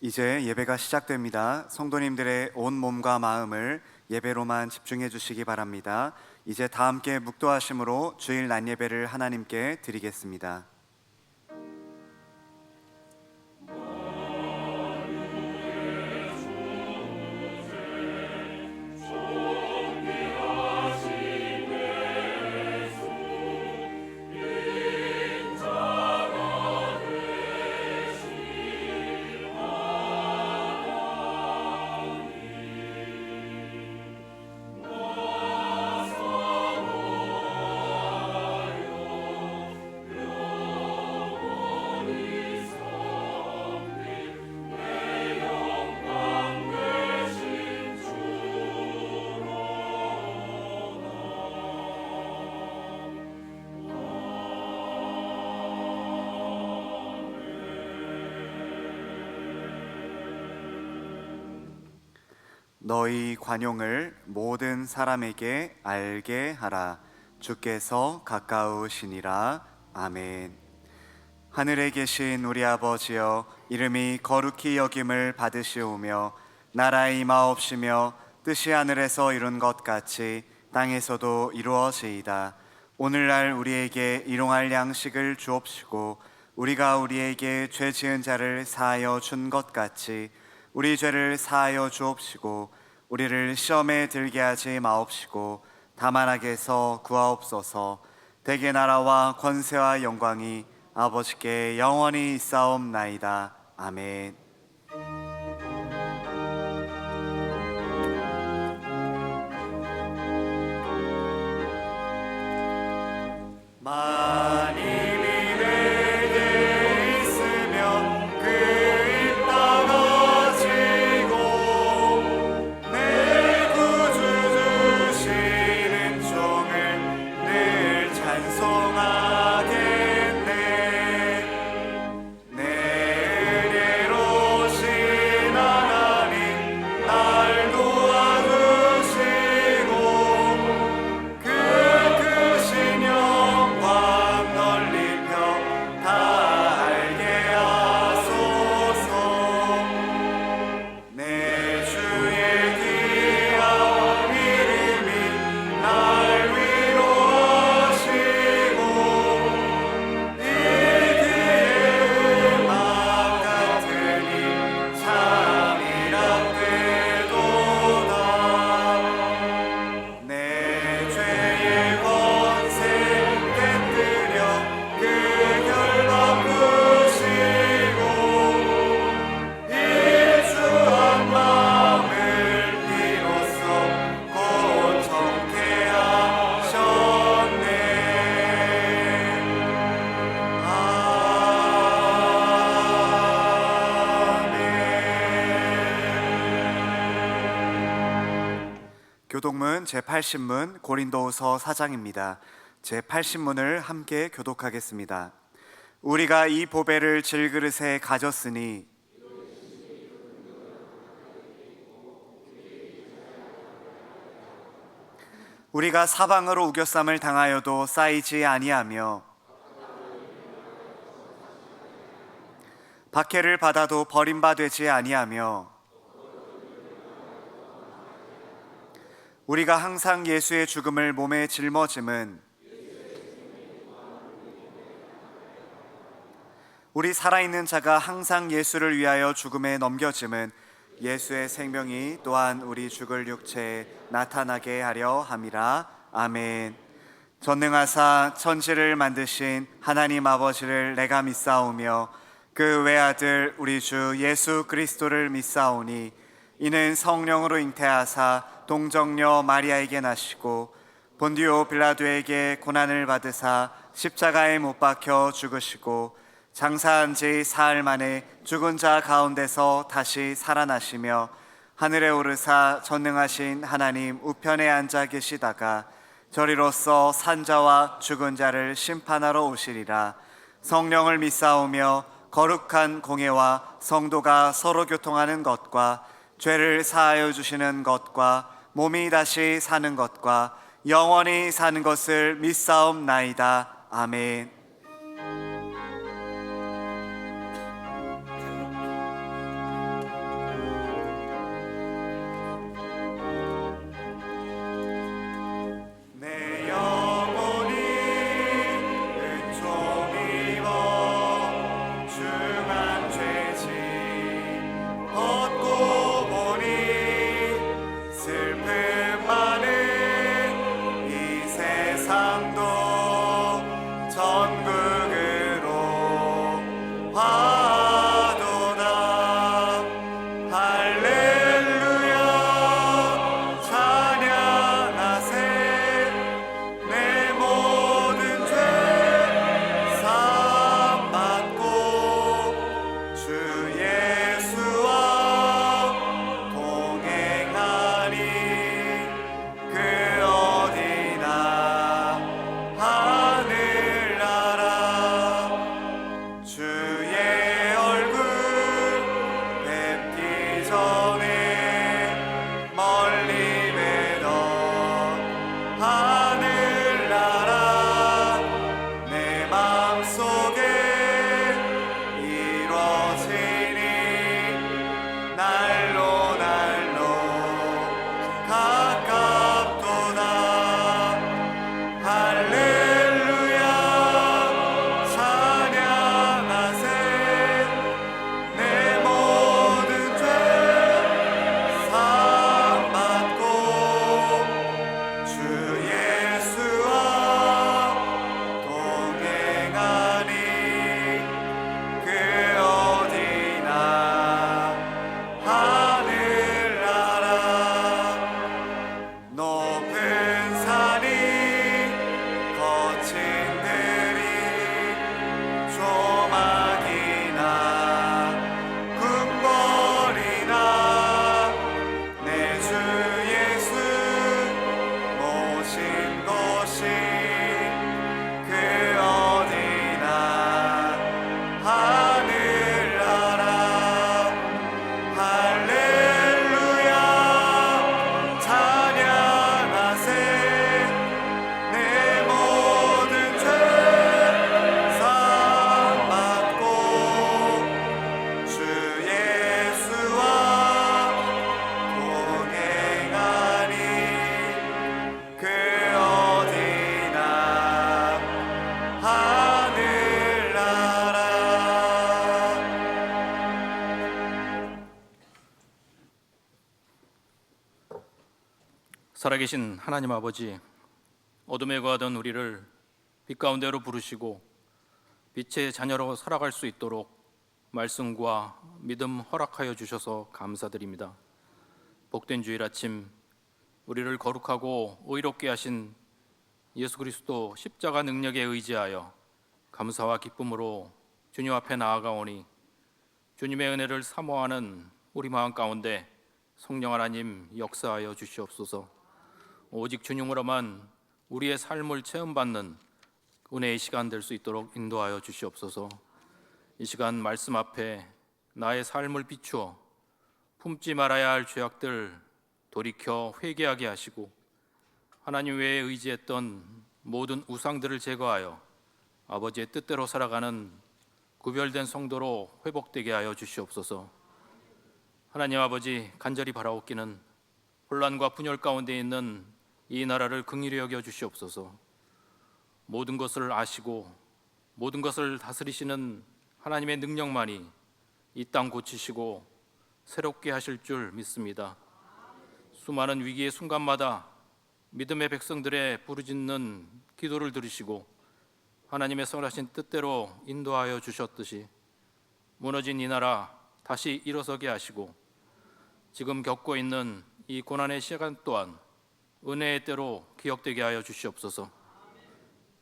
이제 예배가 시작됩니다. 성도님들의 온 몸과 마음을 예배로만 집중해 주시기 바랍니다. 이제 다 함께 묵도하심으로 주일 낮 예배를 하나님께 드리겠습니다. 너희 관용을 모든 사람에게 알게 하라. 주께서 가까우시니라. 아멘. 하늘에 계신 우리 아버지여, 이름이 거룩히 여김을 받으시오며 나라에 임하옵시며 뜻이 하늘에서 이룬 것 같이 땅에서도 이루어지이다. 오늘날 우리에게 일용할 양식을 주옵시고 우리가 우리에게 죄 지은 자를 사하여 준 것 같이 우리 죄를 사하여 주옵시고 우리를 시험에 들게 하지 마옵시고 다만 악에서 구하옵소서. 대개 나라와 권세와 영광이 아버지께 영원히 있사옵나이다. 아멘. 교독문 제80문 고린도후서 4장입니다. 제80문을 함께 교독하겠습니다. 우리가 이 보배를 질그릇에 가졌으니 우리가 사방으로 우겨쌈을 당하여도 쌓이지 아니하며 박해를 받아도 버림받지 아니하며 우리가 항상 예수의 죽음을 몸에 짊어짐은 우리 살아있는 자가 항상 예수를 위하여 죽음에 넘겨짐은 예수의 생명이 또한 우리 죽을 육체에 나타나게 하려 함이라. 아멘. 전능하사 천지를 만드신 하나님 아버지를 내가 믿사오며 그 외아들 우리 주 예수 그리스도를 믿사오니 이는 성령으로 잉태하사 동정녀 마리아에게 나시고 본디오 빌라도에게 고난을 받으사 십자가에 못 박혀 죽으시고 장사한 지 사흘 만에 죽은 자 가운데서 다시 살아나시며 하늘에 오르사 전능하신 하나님 우편에 앉아 계시다가 저리로서 산자와 죽은 자를 심판하러 오시리라. 성령을 믿사오며 거룩한 공예와 성도가 서로 교통하는 것과 죄를 사하여 주시는 것과 몸이 다시 사는 것과 영원히 사는 것을 믿사옵나이다. 아멘. 속에 이루어지니 날로 날로 가깝도다. 할렐루야 찬양하세. 내 모든 죄 사함받고 주 예수와 동행하니 그 어디나 하늘나라. 높은 산이 거친 들이 조막이나 궁궐이나 내 주 예수 모신 곳이 그 어디나 하늘나라. 할렐루야 찬양하세. 내 모든 죄 사함받고 주 예수와 동행하니 그 어디나 하늘나라. 살아계신 하나님 아버지, 어둠에 거하던 우리를 빛 가운데로 부르시고 빛의 자녀로 살아갈 수 있도록 말씀과 믿음 허락하여 주셔서 감사드립니다. 복된 주일 아침, 우리를 거룩하고 의롭게 하신 예수 그리스도 십자가 능력에 의지하여 감사와 기쁨으로 주님 앞에 나아가오니 주님의 은혜를 사모하는 우리 마음 가운데 성령 하나님 역사하여 주시옵소서. 오직 주님으로만 우리의 삶을 체험받는 은혜의 시간 될 수 있도록 인도하여 주시옵소서. 이 시간 말씀 앞에 나의 삶을 비추어 품지 말아야 할 죄악들 돌이켜 회개하게 하시고 하나님 외에 의지했던 모든 우상들을 제거하여 아버지의 뜻대로 살아가는 구별된 성도로 회복되게 하여 주시옵소서. 하나님 아버지, 간절히 바라옵기는 혼란과 분열 가운데 있는 이 나라를 긍휼히 여겨 주시옵소서. 모든 것을 아시고 모든 것을 다스리시는 하나님의 능력만이 이 땅 고치시고 새롭게 하실 줄 믿습니다. 수많은 위기의 순간마다 믿음의 백성들의 부르짖는 기도를 들으시고 하나님의 선하신 뜻대로 인도하여 주셨듯이 무너진 이 나라 다시 일어서게 하시고 지금 겪고 있는 이 고난의 시간 또한 은혜의 때로 기억되게 하여 주시옵소서.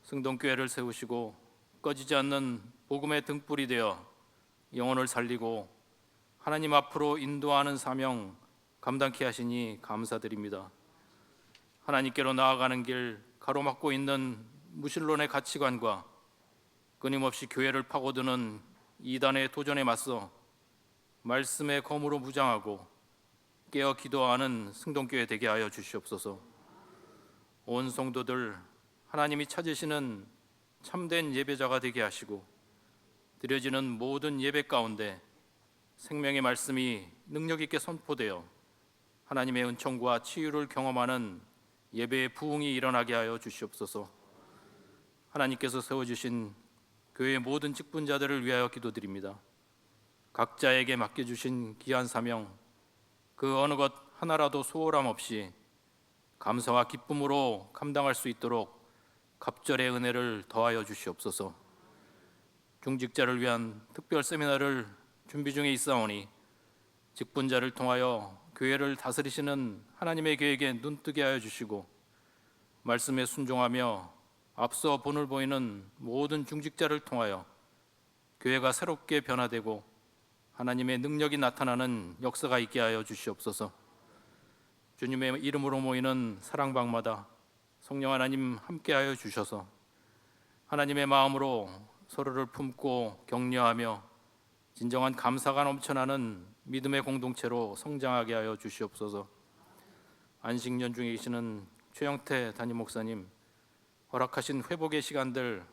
승동교회를 세우시고 꺼지지 않는 복음의 등불이 되어 영혼을 살리고 하나님 앞으로 인도하는 사명 감당케 하시니 감사드립니다. 하나님께로 나아가는 길 가로막고 있는 무신론의 가치관과 끊임없이 교회를 파고드는 이단의 도전에 맞서 말씀의 검으로 무장하고 깨어 기도하는 승동교회 되게 하여 주시옵소서. 온 성도들 하나님이 찾으시는 참된 예배자가 되게 하시고 드려지는 모든 예배 가운데 생명의 말씀이 능력 있게 선포되어 하나님의 은총과 치유를 경험하는 예배의 부흥이 일어나게 하여 주시옵소서. 하나님께서 세워주신 교회의 모든 직분자들을 위하여 기도드립니다. 각자에게 맡겨주신 귀한 사명, 그 어느 것 하나라도 소홀함 없이 감사와 기쁨으로 감당할 수 있도록 갑절의 은혜를 더하여 주시옵소서. 중직자를 위한 특별 세미나를 준비 중에 있사오니 직분자를 통하여 교회를 다스리시는 하나님의 계획에 눈뜨게 하여 주시고 말씀에 순종하며 앞서 본을 보이는 모든 중직자를 통하여 교회가 새롭게 변화되고 하나님의 능력이 나타나는 역사가 있게 하여 주시옵소서. 주님의 이름으로 모이는 사랑방마다 성령 하나님 함께하여 주셔서 하나님의 마음으로 서로를 품고 격려하며 진정한 감사가 넘쳐나는 믿음의 공동체로 성장하게 하여 주시옵소서. 안식년 중에 계시는 최영태 담임 목사님, 허락하신 회복의 시간들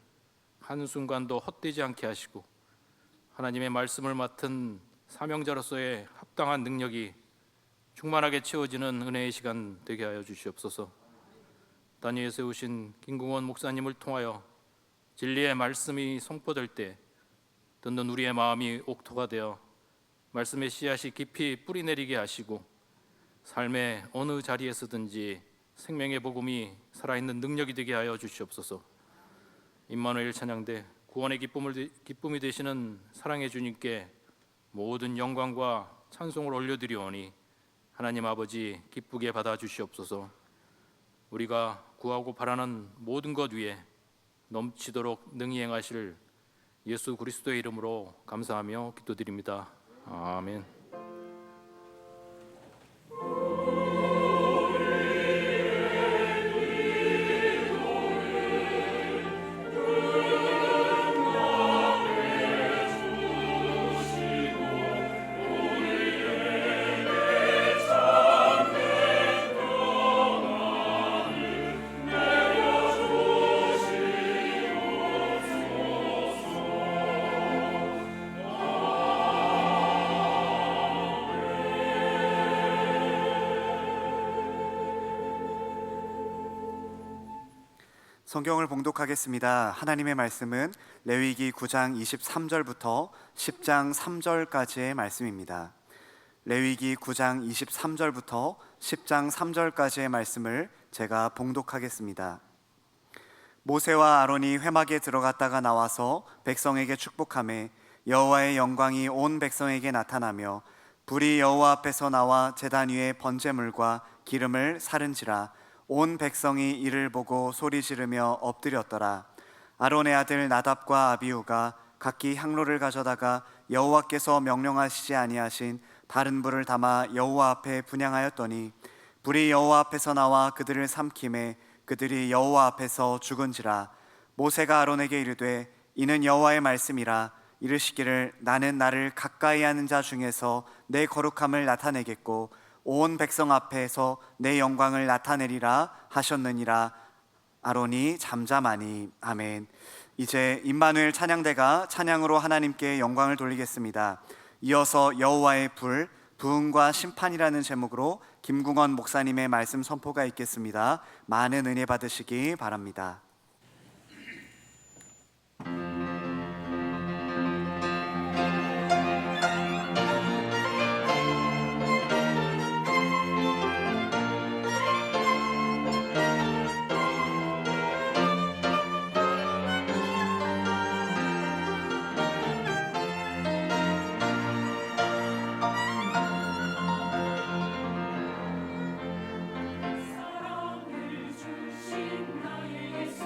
한순간도 헛되지 않게 하시고 하나님의 말씀을 맡은 사명자로서의 합당한 능력이 충만하게 채워지는 은혜의 시간 되게 하여 주시옵소서. 단위에 세우신 김궁원 목사님을 통하여 진리의 말씀이 선포될 때 듣는 우리의 마음이 옥토가 되어 말씀의 씨앗이 깊이 뿌리내리게 하시고 삶의 어느 자리에서든지 생명의 복음이 살아있는 능력이 되게 하여 주시옵소서. 임마누엘 찬양대 구원의 기쁨이 되시는 사랑의 주님께 모든 영광과 찬송을 올려드리오니 하나님 아버지 기쁘게 받아주시옵소서. 우리가 구하고 바라는 모든 것 위에 넘치도록 능히 행하실 예수 그리스도의 이름으로 감사하며 기도드립니다. 아멘. 성경을 봉독하겠습니다. 하나님의 말씀은 레위기 9장 23절부터 10장 3절까지의 말씀입니다. 레위기 9장 23절부터 10장 3절까지의 말씀을 제가 봉독하겠습니다. 모세와 아론이 회막에 들어갔다가 나와서 백성에게 축복하매 여호와의 영광이 온 백성에게 나타나며 불이 여호와 앞에서 나와 제단 위에 번제물과 기름을 사른지라 온 백성이 이를 보고 소리 지르며 엎드렸더라. 아론의 아들 나답과 아비후가 각기 향로를 가져다가 여호와께서 명령하시지 아니하신 다른 불을 담아 여호와 앞에 분향하였더니 불이 여호와 앞에서 나와 그들을 삼키매 그들이 여호와 앞에서 죽은지라. 모세가 아론에게 이르되 이는 여호와의 말씀이라. 이르시기를 나는 나를 가까이 하는 자 중에서 내 거룩함을 나타내겠고 온 백성 앞에서 내 영광을 나타내리라 하셨느니라. 아론이 잠잠하니. 아멘. 이제 임마누엘 찬양대가 찬양으로 하나님께 영광을 돌리겠습니다. 이어서 여호와의 불, 부흥과 심판이라는 제목으로 김궁원 목사님의 말씀 선포가 있겠습니다. 많은 은혜 받으시기 바랍니다. 사랑을 주신 나의 예수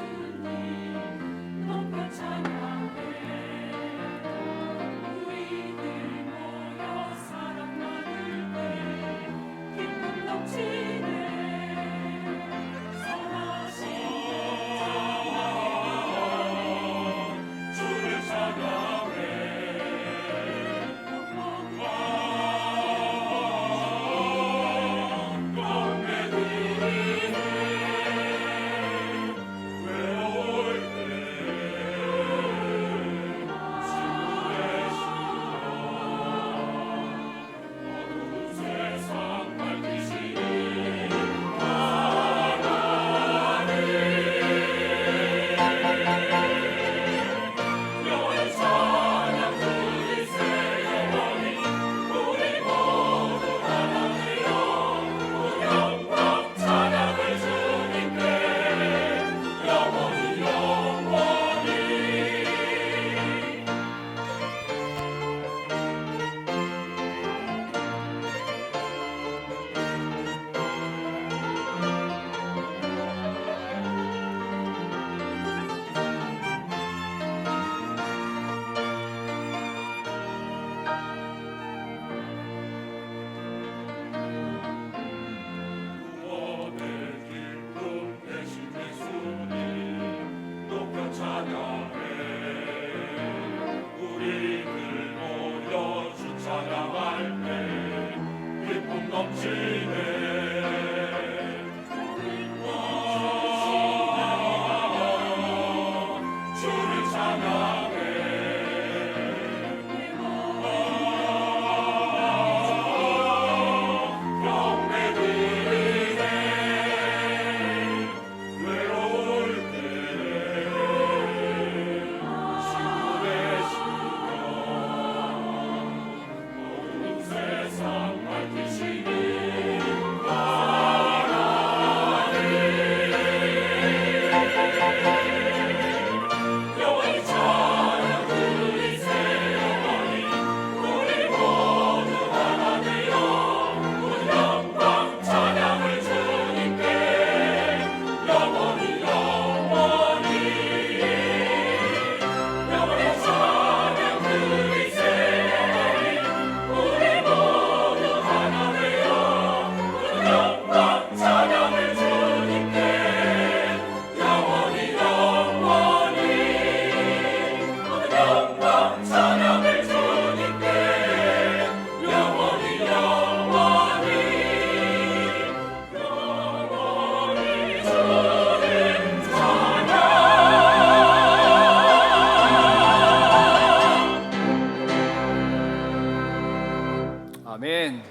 아멘.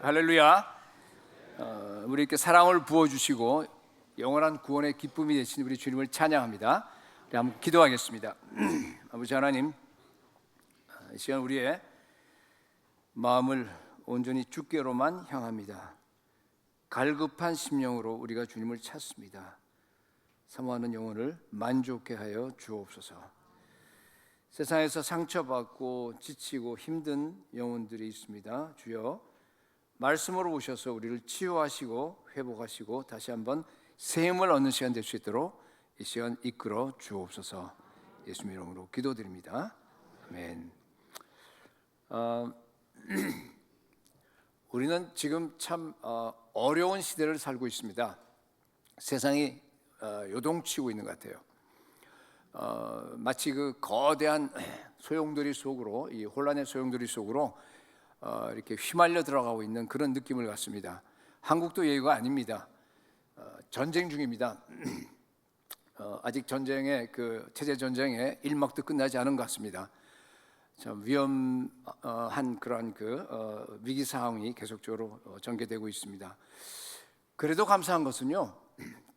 할렐루야. 우리 이렇게 사랑을 부어주시고 영원한 구원의 기쁨이 되신 우리 주님을 찬양합니다. 우리 한번 기도하겠습니다. 아버지 하나님, 이 시간 우리의 마음을 온전히 주께로만 향합니다. 갈급한 심령으로 우리가 주님을 찾습니다. 사모하는 영혼을 만족케 하여 주옵소서. 세상에서 상처받고 지치고 힘든 영혼들이 있습니다. 주여, 말씀으로 오셔서 우리를 치유하시고 회복하시고 다시 한번 새 힘을 얻는 시간 될 수 있도록 이 시간 이끌어 주옵소서. 예수님 이름으로 기도드립니다. 아멘. 우리는 지금 참 어려운 시대를 살고 있습니다. 세상이 요동치고 있는 것 같아요. 마치 그 거대한 소용돌이 속으로, 이 혼란의 소용돌이 속으로 이렇게 휘말려 들어가고 있는 그런 느낌을 갖습니다. 한국도 예외가 아닙니다. 전쟁 중입니다. 아직 전쟁의 그 체제 전쟁의 일막도 끝나지 않은 것 같습니다. 참 위험한 그런 위기 상황이 계속적으로 전개되고 있습니다. 그래도 감사한 것은요,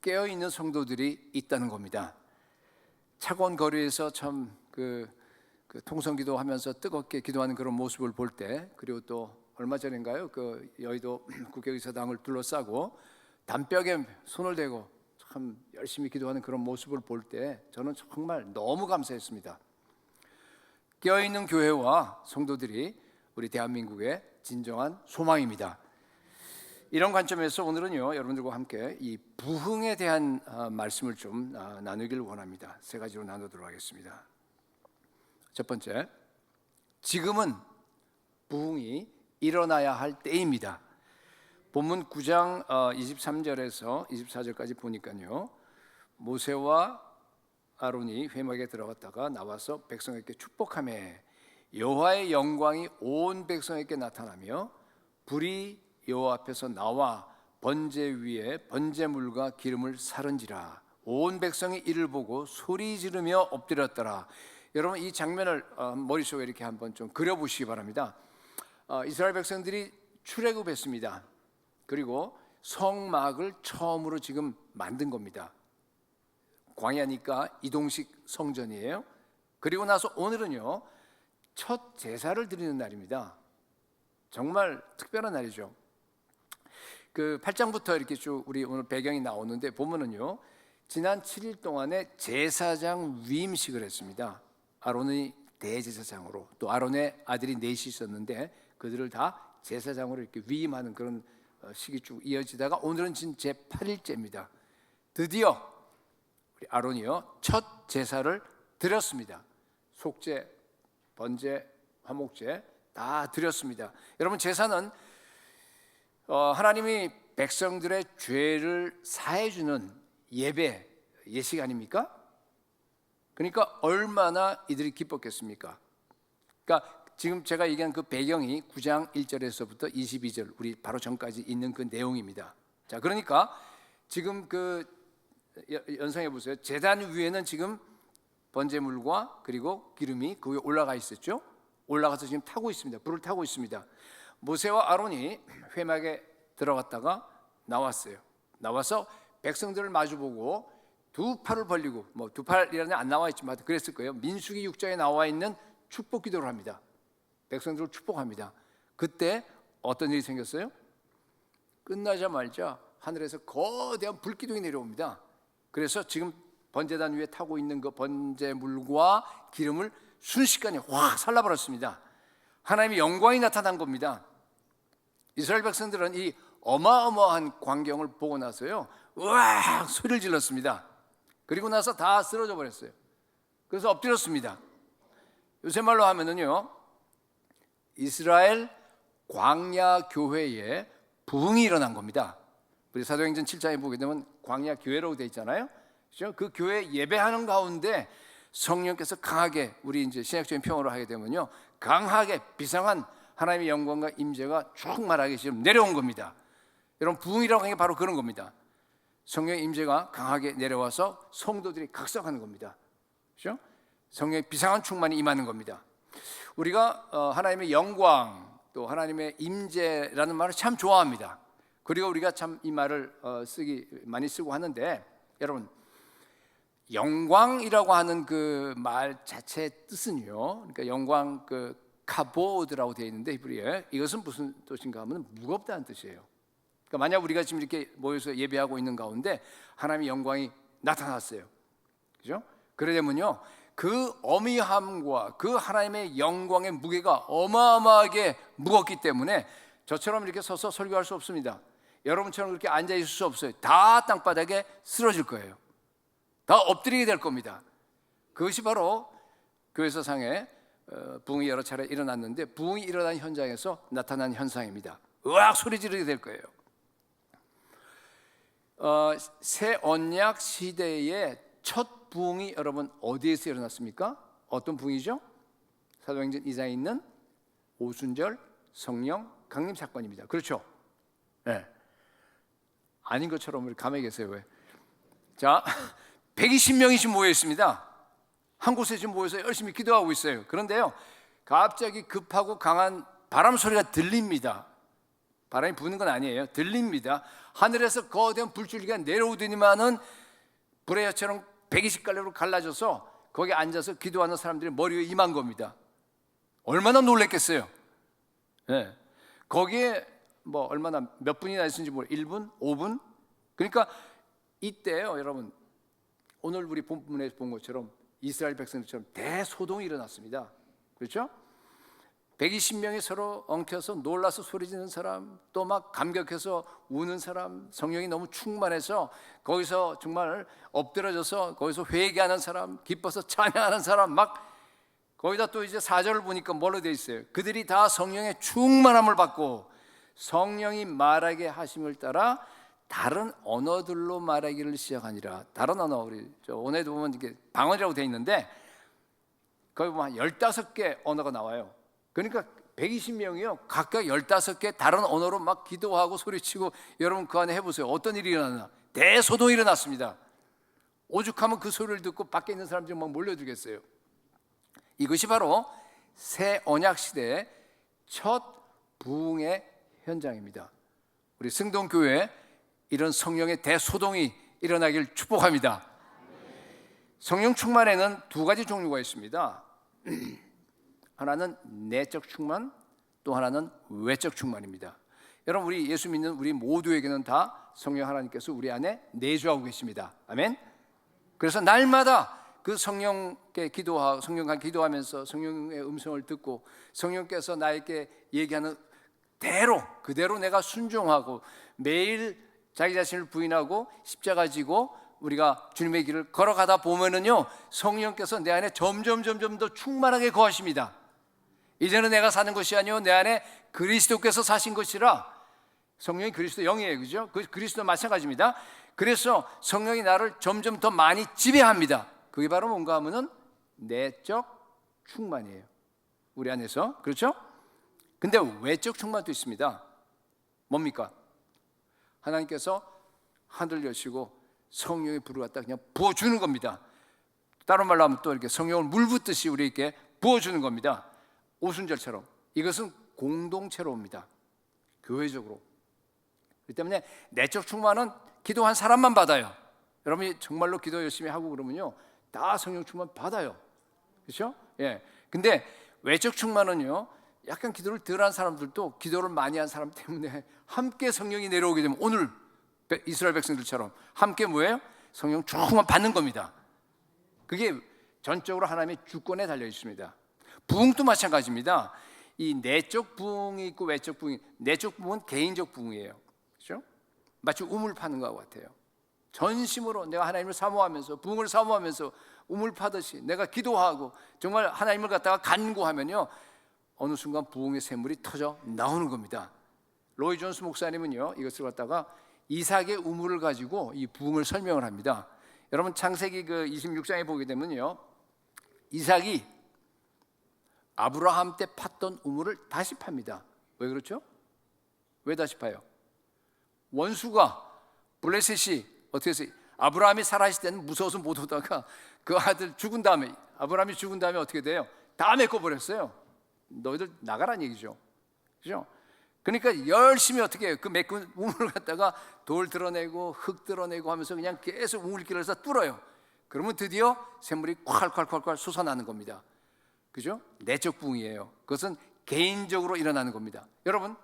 깨어 있는 성도들이 있다는 겁니다. 차가운 거리에서 참 통성기도 하면서 뜨겁게 기도하는 그런 모습을 볼 때, 그리고 또 얼마 전인가요? 그 여의도 국회의사당을 둘러싸고 담벼락에 손을 대고 참 열심히 기도하는 그런 모습을 볼 때 저는 정말 너무 감사했습니다. 깨어있는 교회와 성도들이 우리 대한민국의 진정한 소망입니다. 이런 관점에서 오늘은요, 여러분들과 함께 이 부흥에 대한 말씀을 좀 나누기를 원합니다. 세 가지로 나누도록 하겠습니다. 첫 번째, 지금은 부흥이 일어나야 할 때입니다. 본문 9장 23절에서 24절까지 보니까요, 모세와 아론이 회막에 들어갔다가 나와서 백성에게 축복하며 여호와의 영광이 온 백성에게 나타나며 불이 여호와 앞에서 나와 번제 위에 번제물과 기름을 사른지라. 온 백성이 이를 보고 소리 지르며 엎드렸더라. 여러분, 이 장면을 머릿속에 이렇게 한번 좀 그려보시기 바랍니다. 이스라엘 백성들이 출애굽했습니다. 그리고 성막을 처음으로 지금 만든 겁니다. 광야니까 이동식 성전이에요. 그리고 나서 오늘은요, 첫 제사를 드리는 날입니다. 정말 특별한 날이죠. 그 8장부터 이렇게 쭉 우리 오늘 배경이 나오는데 보면은요, 지난 7일 동안에 제사장 위임식을 했습니다. 아론이 대제사장으로, 또 아론의 아들이 넷이 있었는데 그들을 다 제사장으로 이렇게 위임하는 그런 식이 쭉 이어지다가 오늘은 지금 제 8일째입니다. 드디어 우리 아론이요, 첫 제사를 드렸습니다. 속죄, 번제, 화목제 다 드렸습니다. 여러분, 제사는 하나님이 백성들의 죄를 사해주는 예배, 예식 아닙니까? 그러니까 얼마나 이들이 기뻤겠습니까? 그러니까 지금 제가 얘기한 그 배경이 9장 1절에서부터 22절 우리 바로 전까지 있는 그 내용입니다. 자, 그러니까 지금 그 연상해 보세요. 제단 위에는 지금 번제물과 그리고 기름이 그 위에 올라가 있었죠. 올라가서 지금 타고 있습니다. 불을 타고 있습니다. 모세와 아론이 회막에 들어갔다가 나왔어요. 나와서 백성들을 마주보고 두 팔을 벌리고, 뭐 두 팔이라는 안 나와 있지만 그랬을 거예요. 민수기 6장에 나와 있는 축복 기도를 합니다. 백성들을 축복합니다. 그때 어떤 일이 생겼어요? 끝나자마자 하늘에서 거대한 불기둥이 내려옵니다. 그래서 지금 번제단 위에 타고 있는 그 번제물과 기름을 순식간에 확 살라버렸습니다. 하나님의 영광이 나타난 겁니다. 이스라엘 백성들은 이 어마어마한 광경을 보고 나서요, 으악 소리를 질렀습니다. 그리고 나서 다 쓰러져 버렸어요. 그래서 엎드렸습니다. 요새 말로 하면은요, 이스라엘 광야 교회에 부흥이 일어난 겁니다. 우리 사도행전 7장에 보게 되면 광야 교회라고 되어 있잖아요. 그렇죠? 그 교회 예배하는 가운데 성령께서 강하게, 우리 이제 신약적인 표현으로 하게 되면요, 강하게 비상한 하나님의 영광과 임재가 충만하게 지금 내려온 겁니다. 여러분, 부흥이라고 하는 게 바로 그런 겁니다. 성령의 임재가 강하게 내려와서 성도들이 각성하는 겁니다. 그렇죠? 성령의 비상한 충만이 임하는 겁니다. 우리가 하나님의 영광 또 하나님의 임재라는 말을 참 좋아합니다. 그리고 우리가 참 이 말을 많이 쓰고 하는데, 여러분, 영광이라고 하는 그 말 자체의 뜻은요, 그러니까 영광 그 카보드라고 되어 있는데 히브리어에, 이것은 무슨 뜻인가 하면 무겁다는 뜻이에요. 그러니까 만약 우리가 지금 이렇게 모여서 예배하고 있는 가운데 하나님의 영광이 나타났어요. 그죠? 그러려면요, 그 어미함과 그 하나님의 영광의 무게가 어마어마하게 무겁기 때문에 저처럼 이렇게 서서 설교할 수 없습니다. 여러분처럼 그렇게 앉아 있을 수 없어요. 다 땅바닥에 쓰러질 거예요. 다 엎드리게 될 겁니다. 그것이 바로 교회 사상에 부흥이 여러 차례 일어났는데, 부흥이 일어난 현장에서 나타난 현상입니다. 으악 소리 지르게 될 거예요. 새 언약 시대의 첫 부흥이 여러분 어디에서 일어났습니까? 어떤 부흥이죠? 사도행전 2장에 있는 오순절 성령 강림 사건입니다. 그렇죠? 네. 아닌 것처럼 우리 가만히 계세요. 왜? 자, 120명이 지금 모여 있습니다. 한 곳에 지금 모여서 열심히 기도하고 있어요. 그런데요, 갑자기 급하고 강한 바람 소리가 들립니다. 바람이 부는 건 아니에요. 들립니다. 하늘에서 거대한 불줄기가 내려오더니만은 불의 혀처럼 120갈래로 갈라져서 거기 앉아서 기도하는 사람들이 머리 위에 임한 겁니다. 얼마나 놀랬겠어요. 네. 거기에 뭐 얼마나 몇 분이나 있었는지 모르 1분, 5분. 그러니까 이때요, 여러분, 오늘 우리 본문에서 본 것처럼 이스라엘 백성들처럼 대소동이 일어났습니다. 그렇죠? 120명이 서로 엉켜서 놀라서 소리지는 사람, 또 막 감격해서 우는 사람, 성령이 너무 충만해서 거기서 정말 엎드려져서 거기서 회개하는 사람, 기뻐서 찬양하는 사람, 막 거기다 또 이제 4절을 보니까 뭘로 되어 있어요? 그들이 다 성령의 충만함을 받고 성령이 말하게 하심을 따라 다른 언어들로 말하기를 시작하니라. 다른 언어, 우리 오늘도 보면 이게 방언이라고 되어 있는데 거기 보면 15개 언어가 나와요. 그러니까 120명이요, 각각 15개 다른 언어로 막 기도하고 소리치고, 여러분 그 안에 해보세요. 어떤 일이 일어나나? 대소동이 일어났습니다. 오죽하면 그 소리를 듣고 밖에 있는 사람들이 막 몰려들겠어요. 이것이 바로 새 언약 시대의 첫 부흥의 현장입니다. 우리 승동교회 이런 성령의 대소동이 일어나길 축복합니다. 성령 충만에는 두 가지 종류가 있습니다. 하나는 내적 충만, 또 하나는 외적 충만입니다. 여러분, 우리 예수 믿는 우리 모두에게는 다 성령 하나님께서 우리 안에 내주하고 계십니다. 아멘. 그래서 날마다 그 성령께 기도하고, 성령과 기도하면서 성령의 음성을 듣고 성령께서 나에게 얘기하는 대로 그대로 내가 순종하고 매일 자기 자신을 부인하고 십자가 지고 우리가 주님의 길을 걸어가다 보면은요, 성령께서 내 안에 점점 더 충만하게 거하십니다. 이제는 내가 사는 것이 아니요 내 안에 그리스도께서 사신 것이라. 성령이 그리스도 영이에요, 그죠? 그 그리스도 마찬가지입니다. 그래서 성령이 나를 점점 더 많이 지배합니다. 그게 바로 뭔가 하면은 내적 충만이에요, 우리 안에서. 그렇죠? 근데 외적 충만도 있습니다. 뭡니까? 하나님께서 하늘 여시고 성령의 불을 갖다 그냥 부어주는 겁니다. 다른 말로 하면 또 이렇게 성령을 물 붓듯이 우리에게 부어주는 겁니다. 오순절처럼. 이것은 공동체로 옵니다. 교회적으로. 그렇기 때문에 내적 충만은 기도한 사람만 받아요. 여러분이 정말로 기도 열심히 하고 그러면요, 다 성령 충만 받아요. 그렇죠? 예. 근데 외적 충만은요, 약간 기도를 덜한 사람들도 기도를 많이 한 사람 때문에 함께 성령이 내려오게 되면, 오늘 이스라엘 백성들처럼 함께 뭐예요? 성령 충만 받는 겁니다. 그게 전적으로 하나님의 주권에 달려 있습니다. 부흥도 마찬가지입니다. 이 내적 부흥이 있고 외적 부흥이, 내적 부흥은 개인적 부흥이에요. 그렇죠? 마치 우물 파는 것 같아요. 전심으로 내가 하나님을 사모하면서, 부흥을 사모하면서 우물 파듯이 내가 기도하고 정말 하나님을 갖다가 간구하면요, 어느 순간 부흥의 샘물이 터져 나오는 겁니다. 로이 존스 목사님은요, 이것을 갖다가 이삭의 우물을 가지고 이 부흥을 설명을 합니다. 여러분 창세기 그 26장에 보게 되면요, 이삭이 아브라함 때 팠던 우물을 다시 팝니다. 왜 그렇죠? 왜 다시 파요? 원수가 블레셋이 어떻게 했어요? 아브라함이 살아있을 때는 무서워서 못 오다가 그 아들 죽은 다음에, 아브라함이 죽은 다음에 어떻게 돼요? 다 메꿔버렸어요. 너희들 나가란 얘기죠. 그죠? 그러니까 열심히 어떻게 해요? 그 메꾼 우물을 갖다가 돌 드러내고 흙 드러내고 하면서 그냥 계속 우물길을 해서 뚫어요. 그러면 드디어 샘물이 콸콸콸콸 솟아나는 겁니다. 그죠? 내적 부흥이에요. 그것은 개인적으로 일어나는 겁니다. 여러분,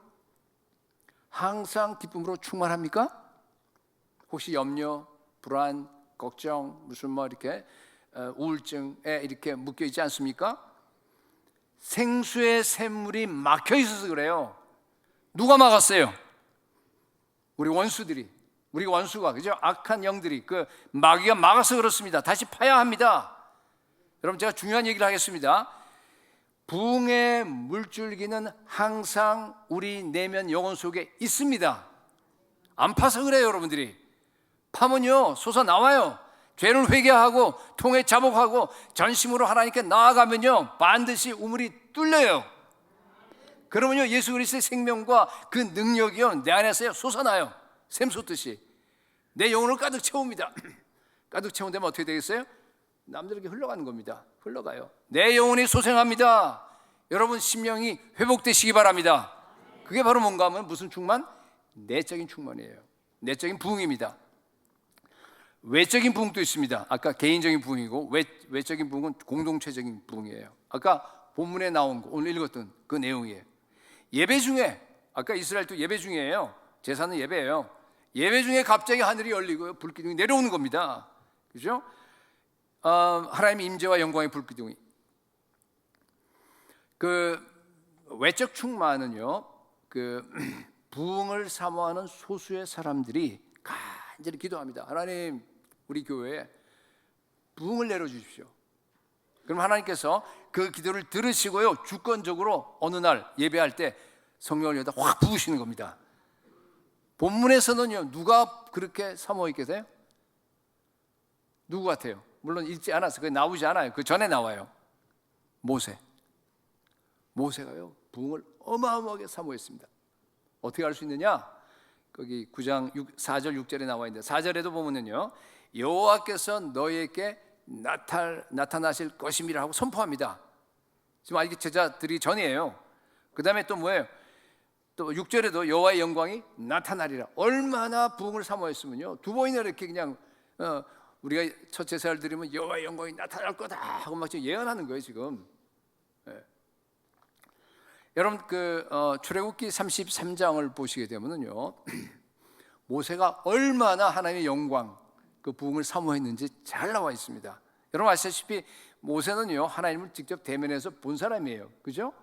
항상 기쁨으로 충만합니까? 혹시 염려, 불안, 걱정, 무슨 뭐 이렇게 우울증에 이렇게 묶여 있지 않습니까? 생수의 샘물이 막혀 있어서 그래요. 누가 막았어요? 우리 원수들이, 우리 원수가, 그죠? 악한 영들이, 그 마귀가 막아서 그렇습니다. 다시 파야 합니다. 여러분, 제가 중요한 얘기를 하겠습니다. 부흥의 물줄기는 항상 우리 내면 영혼 속에 있습니다. 안 파서 그래요, 여러분들이. 파면요, 솟아나와요. 죄를 회개하고 통해 자복하고 전심으로 하나님께 나아가면요, 반드시 우물이 뚫려요. 그러면요, 예수 그리스도의 생명과 그 능력이요, 내 안에서 솟아나요. 샘솟듯이 내 영혼을 가득 채웁니다. 가득 채운다면 어떻게 되겠어요? 남들에게 흘러가는 겁니다. 흘러가요. 내 영혼이 소생합니다. 여러분 심령이 회복되시기 바랍니다. 그게 바로 뭔가 하면 무슨 충만? 내적인 충만이에요. 내적인 부흥입니다. 외적인 부흥도 있습니다. 아까 개인적인 부흥이고, 외적인 부흥은 공동체적인 부흥이에요. 아까 본문에 나온 거, 오늘 읽었던 그 내용이에요. 예배 중에, 아까 이스라엘도 예배 중이에요. 제사는 예배예요. 예배 중에 갑자기 하늘이 열리고 불기둥이 내려오는 겁니다. 그죠? 하나님의 임재와 영광의 불기둥이. 그 외적 충만은요, 그 부흥을 사모하는 소수의 사람들이 간절히 기도합니다. 하나님, 우리 교회에 부흥을 내려주십시오. 그럼 하나님께서 그 기도를 들으시고요, 주권적으로 어느 날 예배할 때 성령을 여기다 확 부으시는 겁니다. 본문에서는요, 누가 그렇게 사모했겠어요? 누구 같아요? 물론 읽지 않아서 그게 나오지 않아요. 그 전에 나와요. 모세가요, 부흥을 어마어마하게 사모했습니다. 어떻게 알 수 있느냐? 거기 9장 4절 6절에 나와 있는데, 4절에도 보면은요, 여호와께서 너희에게 나타나실 것임이라 하고 선포합니다. 지금 아직 제자들이 전이에요. 그 다음에 또 뭐예요? 또 6절에도 여호와의 영광이 나타나리라. 얼마나 부흥을 사모했으면요, 두 번이나 이렇게 그냥 우리가 첫 제사를 드리면 여호와의 영광이 나타날 거다 하고 막 지금 예언하는 거예요 지금. 네. 여러분 그 출애굽기 33장을 보시게 되면은요, 모세가 얼마나 하나님의 영광, 그 부흥을 사모했는지 잘 나와 있습니다. 여러분 아시다시피 모세는요, 하나님을 직접 대면해서 본 사람이에요. 그죠?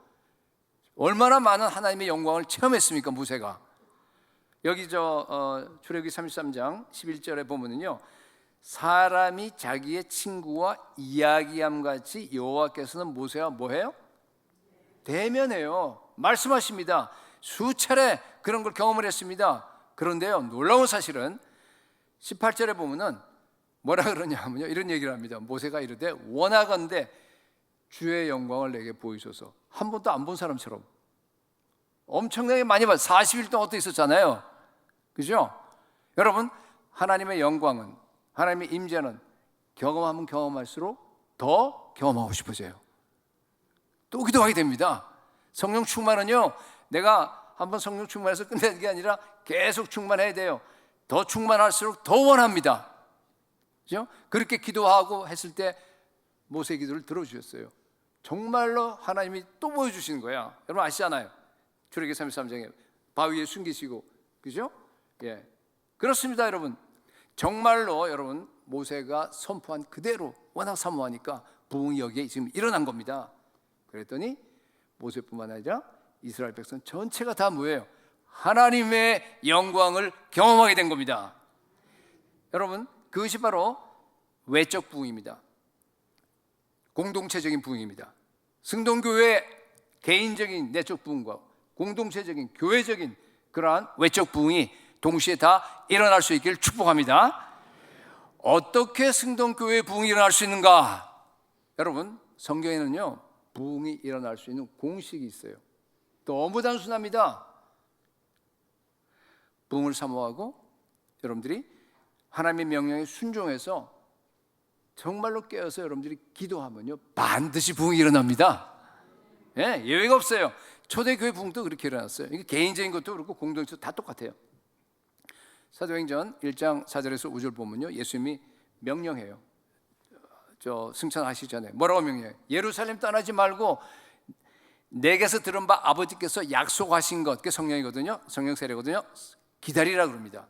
얼마나 많은 하나님의 영광을 체험했습니까, 모세가. 여기 출애굽기 33장 11절에 보면은요, 사람이 자기의 친구와 이야기함 같이 여호와께서는 모세와 뭐해요? 대면해요. 말씀하십니다. 수차례 그런 걸 경험을 했습니다. 그런데요, 놀라운 사실은 18절에 보면은 뭐라 그러냐면요, 이런 얘기를 합니다. 모세가 이르되 원하건대 주의 영광을 내게 보이소서. 한 번도 안 본 사람처럼 엄청나게 많이 봤어요. 40일 동안 어떻게 있었잖아요. 그죠? 여러분, 하나님의 영광은, 하나님의 임재는 경험하면 경험할수록 더 경험하고 싶어져요. 또 기도하게 됩니다. 성령 충만은요, 내가 한번 성령 충만해서 끝내는 게 아니라 계속 충만해야 돼요. 더 충만할수록 더 원합니다. 그렇죠? 그렇게 기도하고 했을 때 모세 기도를 들어주셨어요. 정말로 하나님이 또 보여주시는 거야. 여러분 아시잖아요. 출애굽기 33장에 바위에 숨기시고, 그죠? 예, 그렇습니다, 여러분. 정말로 여러분 모세가 선포한 그대로 워낙 사모하니까 부흥이 여기에 지금 일어난 겁니다. 그랬더니 모세뿐만 아니라 이스라엘 백성 전체가 다 뭐예요? 하나님의 영광을 경험하게 된 겁니다. 여러분, 그것이 바로 외적 부흥입니다. 공동체적인 부흥입니다. 승동교회의 개인적인 내적 부흥과 공동체적인 교회적인 그러한 외적 부흥이 동시에 다 일어날 수 있기를 축복합니다. 어떻게 승동교회의 부흥이 일어날 수 있는가? 여러분, 성경에는요 부흥이 일어날 수 있는 공식이 있어요. 너무 단순합니다. 부흥을 사모하고 여러분들이 하나님의 명령에 순종해서 정말로 깨어서 여러분들이 기도하면요 반드시 부흥이 일어납니다. 예, 예외가 없어요. 초대교회 부흥도 그렇게 일어났어요. 이게 개인적인 것도 그렇고 공동체도 다 똑같아요. 사도행전 1장 4절에서 5절 보면요 예수님이 명령해요. 승천하시기 전에 뭐라고 명령해요? 예루살렘 떠나지 말고 내게서 들은 바 아버지께서 약속하신 것, 그게 성령이거든요. 성령 세례거든요. 기다리라 그럽니다.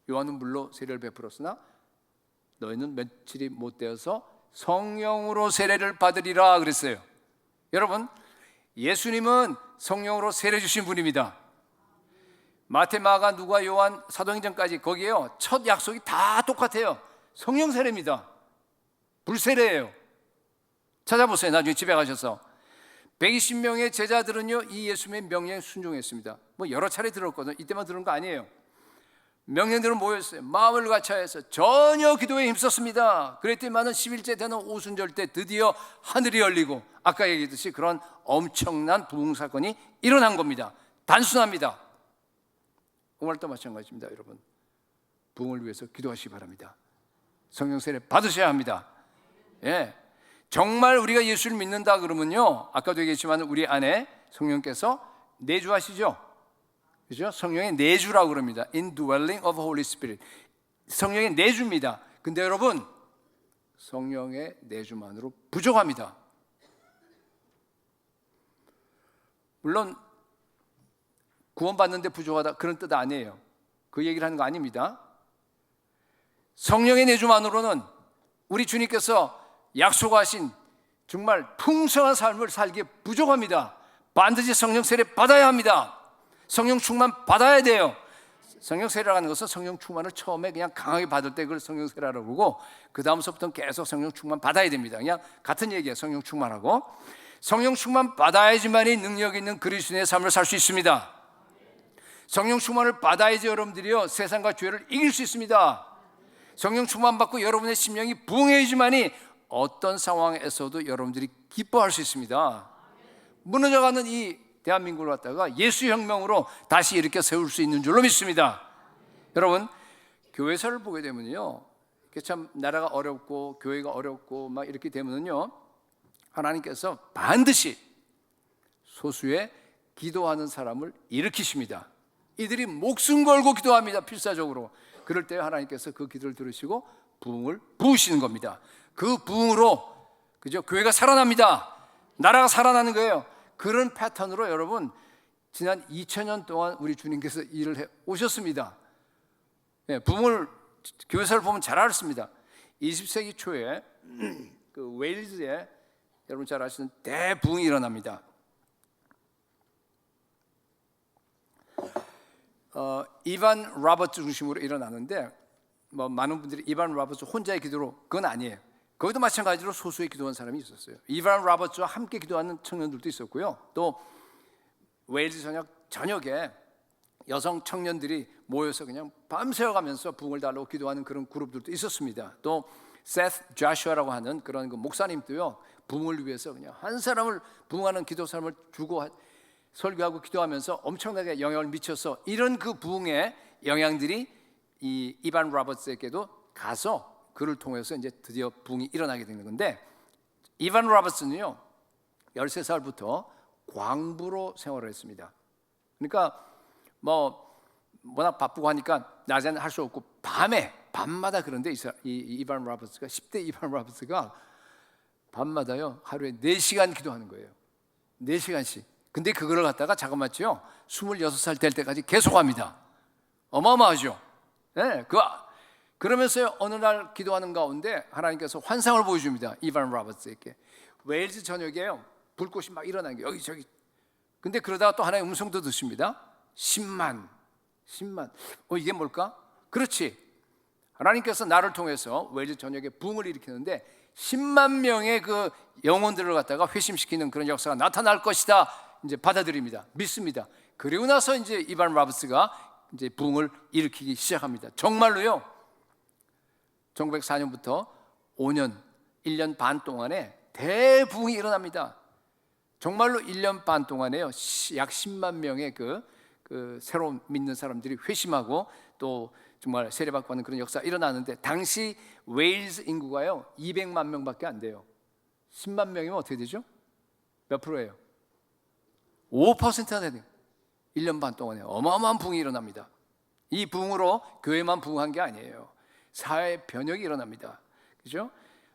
요한은 물로 세례를 베풀었으나 너희는 며칠이 못 되어서 성령으로 세례를 받으리라 그랬어요. 여러분, 예수님은 성령으로 세례 주신 분입니다. 마태, 마가, 누가, 요한, 사도행전까지 거기에요 첫 약속이 다 똑같아요. 성령 세례입니다. 불세례예요. 찾아보세요. 나중에 집에 가셔서 120명의 제자들은요 이 예수님의 명령에 순종했습니다. 뭐 여러 차례 들었거든요. 이때만 들은 거 아니에요. 명령들은 뭐였어요? 마음을 같이하여서 전혀 기도에 힘썼습니다. 그랬더니만은 11째 되는 오순절 때 드디어 하늘이 열리고 아까 얘기했듯이 그런 엄청난 부흥 사건이 일어난 겁니다. 단순합니다. 오늘도 마찬가지입니다. 여러분, 부흥을 위해서 기도하시기 바랍니다. 성령 세례 받으셔야 합니다. 예, 정말 우리가 예수를 믿는다 그러면요 아까도 얘기했지만 우리 안에 성령께서 내주하시죠. 그죠? 성령의 내주라고 그럽니다. Indwelling of Holy Spirit. 성령의 내주입니다. 근데 여러분, 성령의 내주만으로 부족합니다. 물론 구원받는데 부족하다 그런 뜻 아니에요. 그 얘기를 하는 거 아닙니다. 성령의 내주만으로는 우리 주님께서 약속하신 정말 풍성한 삶을 살기에 부족합니다. 반드시 성령 세례 받아야 합니다. 성령 충만 받아야 돼요. 성령 세례라는 것은 성령 충만을 처음에 그냥 강하게 받을 때 그걸 성령 세례라고 그러고 그 다음서부터는 계속 성령 충만 받아야 됩니다. 그냥 같은 얘기예요. 성령 충만하고 성령 충만 받아야지만이 능력 있는 그리스도인의 삶을 살 수 있습니다. 성령 충만을 받아야지 여러분들이요 세상과 죄를 이길 수 있습니다. 성령 충만 받고 여러분의 심령이 부흥해야지만이 어떤 상황에서도 여러분들이 기뻐할 수 있습니다. 무너져가는 이 대한민국을 갖다가 예수 혁명으로 다시 일으켜 세울 수 있는 줄로 믿습니다. 여러분, 교회사를 보게 되면요 참 나라가 어렵고 교회가 어렵고 막 이렇게 되면요 하나님께서 반드시 소수의 기도하는 사람을 일으키십니다. 이들이 목숨 걸고 기도합니다. 필사적으로. 그럴 때 하나님께서 그 기도를 들으시고 부흥을 부으시는 겁니다. 그 부흥으로 그죠? 교회가 살아납니다. 나라가 살아나는 거예요. 그런 패턴으로 여러분 지난 2000년 동안 우리 주님께서 일을 해 오셨습니다. 네, 부흥을 교회사를 보면 잘 알았습니다. 20세기 초에 그 웨일즈에 여러분 잘 아시는 대부흥이 일어납니다. 이반 로버츠 중심으로 일어나는데 뭐 많은 분들이 이반 로버츠 혼자의 기도로 그건 아니에요. 거기도 마찬가지로 소수의 기도한 사람이 있었어요. 이반 로버츠와 함께 기도하는 청년들도 있었고요. 또 웨일즈 저녁에 여성 청년들이 모여서 그냥 밤새워가면서 부흥을 달라고 기도하는 그런 그룹들도 있었습니다. 또 세스 자슈아라고 하는 그런 그 목사님도요 부흥을 위해서 그냥 한 사람을 부흥하는 기도 사람을 주고 설교하고 기도하면서 엄청나게 영향을 미쳐서 이런 그 부흥의 영향들이 이 이반 로버츠에게도 가서 그를 통해서 이제 드디어 부흥이 일어나게 되는 건데 이반 로버슨은요 13살부터 광부로 생활을 했습니다. 그러니까 뭐 워낙 바쁘고 하니까 낮에는 할 수 없고 밤마다 그런데 이반 로버츠가 10대 이반 로버츠가 밤마다요 하루에 4시간 기도하는 거예요. 4시간씩. 근데 그거를 갖다가 잠깐만요 26살 될 때까지 계속합니다. 어마어마하죠. 네, 그러면서요 어느 날 기도하는 가운데 하나님께서 환상을 보여줍니다. 이반 로버츠에게. 웨일즈 전역에요 불꽃이 막 일어나는 게 여기저기. 근데 그러다가 또 하나의 음성도 듣습니다. 10만. 이게 뭘까? 그렇지. 하나님께서 나를 통해서 웨일즈 전역에 붕을 일으키는데 10만 명의 그 영혼들을 갖다가 회심시키는 그런 역사가 나타날 것이다. 이제 받아들입니다. 믿습니다. 그리고 나서 이제 이반 로버츠가 이제 붕을 일으키기 시작합니다. 정말로요. 1904년부터 5년, 1년 반 동안에 대붕이 일어납니다. 정말로 1년 반 동안에요 약 10만 명의 그 새로운 믿는 사람들이 회심하고 또 정말 세례받고 하는 그런 역사가 일어나는데 당시 웨일즈 인구가요 200만 명밖에 안 돼요. 10만 명이면 어떻게 되죠? 몇 프로예요? 5%가 되네요. 1년 반 동안에 어마어마한 붕이 일어납니다. 이 붕으로 교회만 붕한 게 아니에요. 사회 변혁이 일어납니다. 그죠?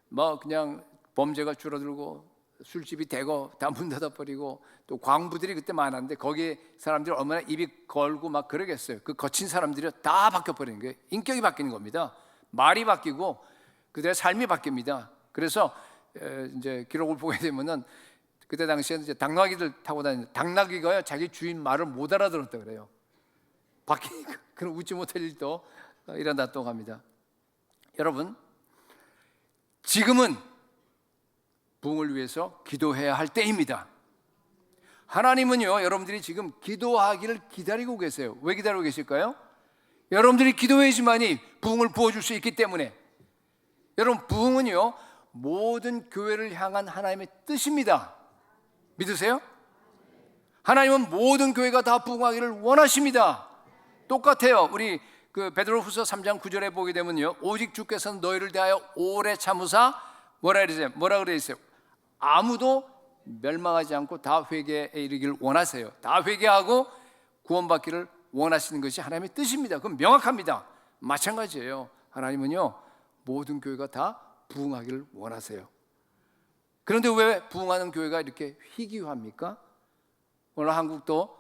뭐 그냥 범죄가 줄어들고 술집이 대거 다 문 닫아버리고 또 광부들이 그때 많았는데 거기에 사람들이 얼마나 입이 걸고 막 그러겠어요. 그 거친 사람들이 다 바뀌어버리는 거예요. 인격이 바뀌는 겁니다. 말이 바뀌고 그들의 삶이 바뀝니다. 그래서 이제 기록을 보게 되면은 그때 당시에는 이제 당나귀들 타고 다니는 당나귀가요 자기 주인 말을 못 알아들었다 그래요. 바뀌니까 그런 웃지 못할 일도 일어났다고 합니다. 여러분 지금은 부흥을 위해서 기도해야 할 때입니다. 하나님은요 여러분들이 지금 기도하기를 기다리고 계세요. 왜 기다리고 계실까요? 여러분들이 기도해야지만이 부흥을 부어줄 수 있기 때문에. 여러분 부흥은요 모든 교회를 향한 하나님의 뜻입니다. 믿으세요? 하나님은 모든 교회가 다 부흥하기를 원하십니다. 똑같아요. 우리 그 베드로후서 3장 9절에 보게 되면요 오직 주께서는 너희를 대하여 오래 참으사 뭐라 그래 있어요? 아무도 멸망하지 않고 다 회개에 이르기를 원하세요. 다 회개하고 구원받기를 원하시는 것이 하나님의 뜻입니다. 그건 명확합니다. 마찬가지예요. 하나님은요 모든 교회가 다 부흥하기를 원하세요. 그런데 왜 부흥하는 교회가 이렇게 희귀합니까? 오늘 한국도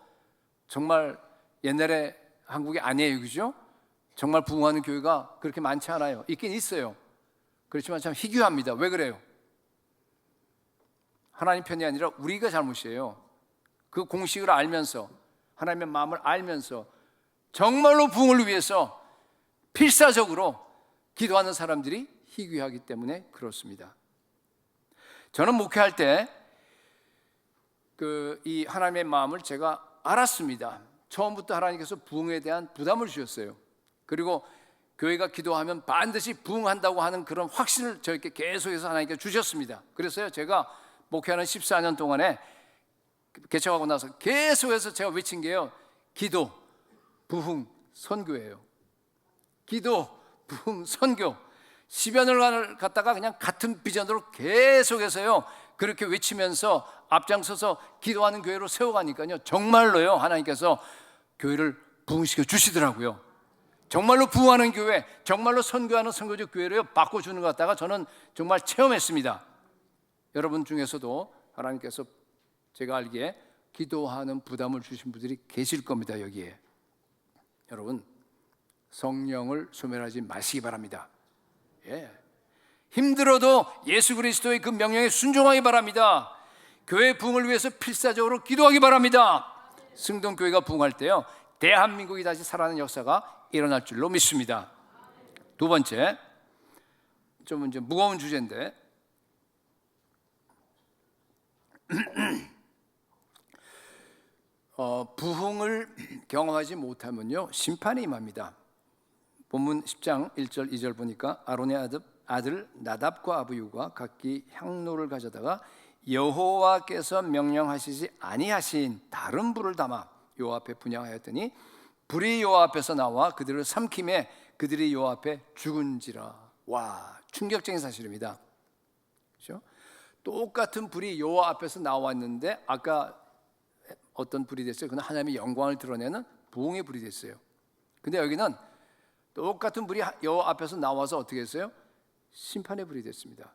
정말 옛날에 한국이 아니에요, 그죠? 정말 부흥하는 교회가 그렇게 많지 않아요. 있긴 있어요. 그렇지만 참 희귀합니다. 왜 그래요? 하나님 편이 아니라 우리가 잘못이에요. 그 공식을 알면서 하나님의 마음을 알면서 정말로 부흥을 위해서 필사적으로 기도하는 사람들이 희귀하기 때문에 그렇습니다. 저는 목회할 때 이 하나님의 마음을 제가 알았습니다. 처음부터 하나님께서 부흥에 대한 부담을 주셨어요. 그리고 교회가 기도하면 반드시 부흥한다고 하는 그런 확신을 저에게 계속해서 하나님께 주셨습니다. 그래서요 제가 목회하는 14년 동안에 개척하고 나서 계속해서 제가 외친 게요 기도, 부흥, 선교예요. 기도, 부흥, 선교. 10여 년을 갖다가 그냥 같은 비전으로 계속해서요 그렇게 외치면서 앞장서서 기도하는 교회로 세워가니까요 정말로요 하나님께서 교회를 부흥시켜 주시더라고요. 정말로 부흥하는 교회, 정말로 선교하는 선교적 교회를 바꿔주는 것 같다가 저는 정말 체험했습니다. 여러분 중에서도 하나님께서 제가 알기에 기도하는 부담을 주신 분들이 계실 겁니다. 여기에 여러분 성령을 소멸하지 마시기 바랍니다. 힘들어도 예수 그리스도의 그 명령에 순종하기 바랍니다. 교회 부흥을 위해서 필사적으로 기도하기 바랍니다. 승동교회가 부흥할 때요 대한민국이 다시 살아나는 역사가 일어날 줄로 믿습니다. 두 번째, 좀 이제 무거운 주제인데 부흥을 경험하지 못하면요 심판이 임합니다. 본문 10장 1절 2절 보니까 아론의 아들 나답과 아비후가 각기 향로를 가져다가 여호와께서 명령하시지 아니하신 다른 불을 담아 여호와 앞에 분향하였더니 불이 여호와 앞에서 나와 그들을 삼킴에 그들이 여호와 앞에 죽은지라. 와, 충격적인 사실입니다. 그렇죠? 똑같은 불이 여호와 앞에서 나왔는데 아까 어떤 불이 됐어요? 그건 하나님의 영광을 드러내는 부흥의 불이 됐어요. 근데 여기는 똑같은 불이 여호와 앞에서 나와서 어떻게 했어요? 심판의 불이 됐습니다.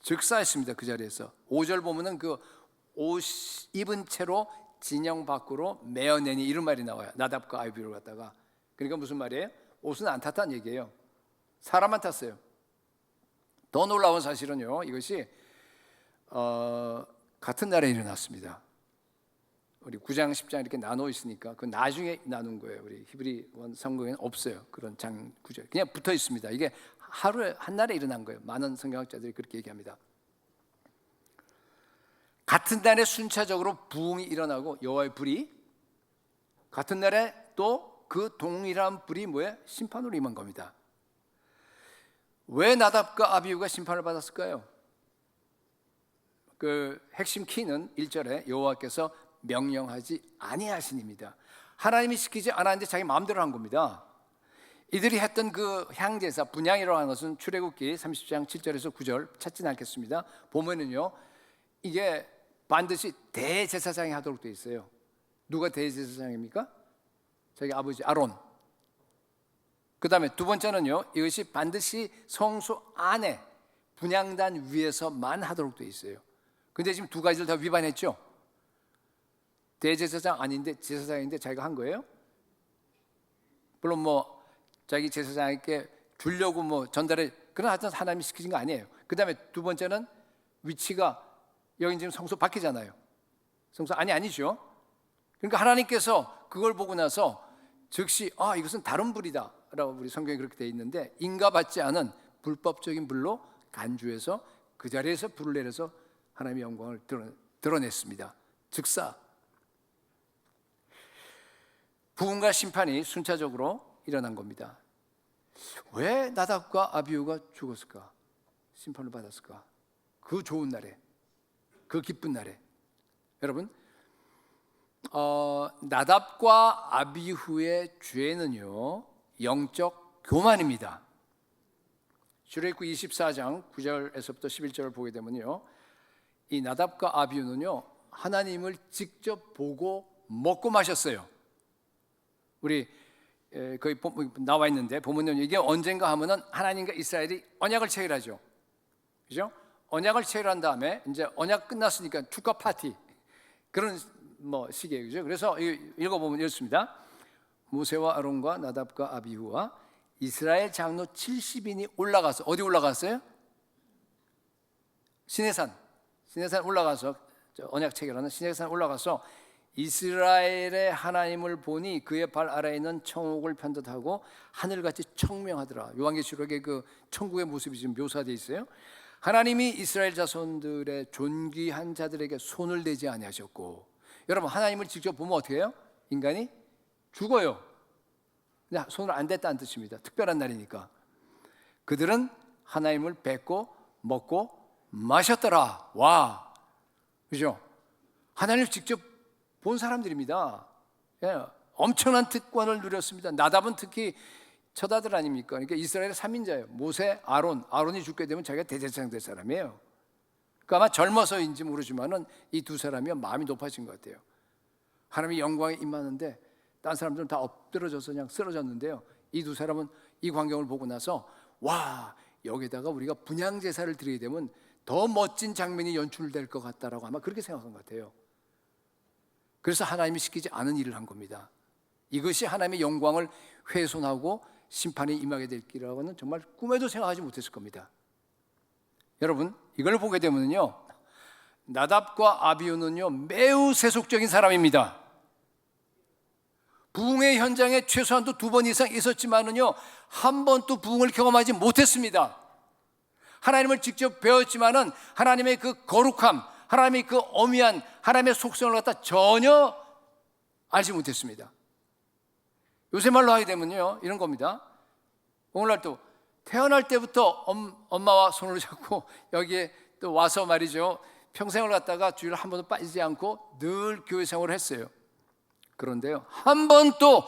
즉사했습니다. 그 자리에서 5절 보면은 그 옷 입은 채로 진영 밖으로 메어내니 이런 말이 나와요. 나답과 아비후를 갖다가. 그러니까 무슨 말이에요? 옷은 안 탔다는 얘기예요. 사람만 탔어요. 더 놀라운 사실은요, 이것이 같은 날에 일어났습니다. 우리 9장 10장 이렇게 나눠 있으니까 그 나중에 나눈 거예요. 우리 히브리원 성경에는 없어요. 그런 장 구절 그냥 붙어 있습니다. 이게 하루에 한 날에 일어난 거예요. 많은 성경학자들이 그렇게 얘기합니다. 같은 날에 순차적으로 부흥이 일어나고 여호와의 불이 같은 날에 또 그 동일한 불이 뭐예요? 심판으로 임한 겁니다. 왜 나답과 아비후가 심판을 받았을까요? 그 핵심 키는 1절에 여호와께서 명령하지 아니하시니입니다. 하나님이 시키지 않았는데 자기 마음대로 한 겁니다. 이들이 했던 그 향제사 분향이라고 하는 것은 출애굽기 30장 7절에서 9절 찾지는 않겠습니다. 보면은요, 이게 반드시 대제사장이 하도록 되어 있어요. 누가 대제사장입니까? 자기 아버지 아론. 그 다음에 두 번째는요, 이것이 반드시 성소 안에 분향단 위에서만 하도록 되어 있어요. 근데 지금 두 가지를 다 위반했죠. 대제사장 아닌데 제사장인데 자기가 한 거예요. 물론 뭐 자기 제사장에게 주려고 뭐 전달해, 그런 하여튼 하나님이 시키신 거 아니에요. 그 다음에 두 번째는 위치가 여기 지금 성소 밖이잖아요. 성소 안이 아니죠. 그러니까 하나님께서 그걸 보고 나서 즉시 이것은 다른 불이다 라고 우리 성경에 그렇게 되어 있는데, 인가받지 않은 불법적인 불로 간주해서 그 자리에서 불을 내려서 하나님의 영광을 드러냈습니다. 즉사 부흥과 심판이 순차적으로 일어난 겁니다. 왜 나답과 아비후가 죽었을까? 심판을 받았을까? 그 좋은 날에, 그 기쁜 날에. 여러분, 나답과 아비후의 죄는요, 영적 교만입니다. 출애굽기 24장 9절에서부터 11절을 보게 되면요, 이 나답과 아비후는요, 하나님을 직접 보고 먹고 마셨어요. 우리 거기 나와 있는데 보면요, 이게 언젠가 하면은 하나님과 이스라엘이 언약을 체결하죠. 그죠? 언약을 체결한 다음에 이제 언약 끝났으니까 축하 파티 그런 시기예요. 그죠? 그래서 읽어보면 이렇습니다. 모세와 아론과 나답과 아비후와 이스라엘 장로 70인이 올라가서, 어디 올라갔어요? 시내산 올라가서, 언약 체결하는 시내산 올라가서 이스라엘의 하나님을 보니 그의 발 아래에 있는 청옥을 편듯하고 하늘같이 청명하더라. 요한계시록에 그 천국의 모습이 지금 묘사되어 있어요. 하나님이 이스라엘 자손들의 존귀한 자들에게 손을 대지 아니하셨고, 여러분 하나님을 직접 보면 어떻게 해요? 인간이 죽어요. 근데 손을 안 댔다는 뜻입니다. 특별한 날이니까. 그들은 하나님을 뵙고 먹고 마셨더라. 와, 그죠? 하나님을 직접 본 사람들입니다. 예, 엄청난 특권을 누렸습니다. 나답은 특히 첫 아들 아닙니까? 그러니까 이스라엘의 3인자예요. 모세, 아론이 죽게 되면 자기가 대제사장 될 사람이에요. 그러니까 아마 젊어서인지 모르지만은 이 두 사람이 마음이 높아진 것 같아요. 하나님의 영광에 임하는데 딴 사람들은 다 엎드러져서 그냥 쓰러졌는데요, 이 두 사람은 이 광경을 보고 나서 와, 여기다가 우리가 분향 제사를 드리게 되면 더 멋진 장면이 연출될 것 같다라고 아마 그렇게 생각한 것 같아요. 그래서 하나님이 시키지 않은 일을 한 겁니다. 이것이 하나님의 영광을 훼손하고 심판이 임하게 될 길이라고는 정말 꿈에도 생각하지 못했을 겁니다. 여러분, 이걸 보게 되면요, 나답과 아비후는요 매우 세속적인 사람입니다. 부흥의 현장에 최소한도 2번 이상 있었지만은요 한 번도 부흥을 경험하지 못했습니다. 하나님을 직접 배웠지만은 하나님의 그 거룩함, 하나님의 그 어미한 하나님의 속성을 갖다 전혀 알지 못했습니다. 요새 말로 하게 되면요 이런 겁니다. 오늘날 또 태어날 때부터 엄마와 손을 잡고 여기에 또 와서 말이죠, 평생을 갖다가 주일 한 번도 빠지지 않고 늘 교회 생활을 했어요. 그런데요, 한 번도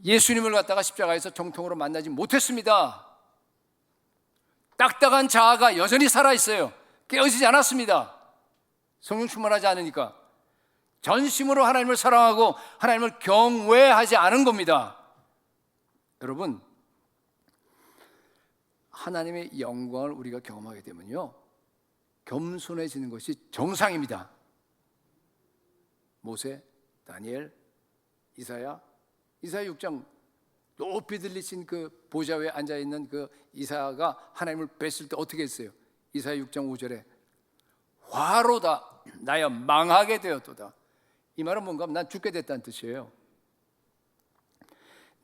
예수님을 갖다가 십자가에서 정통으로 만나지 못했습니다. 딱딱한 자아가 여전히 살아있어요. 깨어지지 않았습니다. 성령 충만하지 않으니까. 전심으로 하나님을 사랑하고 하나님을 경외하지 않은 겁니다. 여러분, 하나님의 영광을 우리가 경험하게 되면요, 겸손해지는 것이 정상입니다. 모세, 다니엘, 이사야 6장 높이 들리신 그 보좌 위에 앉아있는 그 이사야가 하나님을 뵀을 때 어떻게 했어요? 이사야 6장 5절에 화로다 나여 망하게 되었도다. 이 말은 뭔가 하면 난 죽게 됐다는 뜻이에요.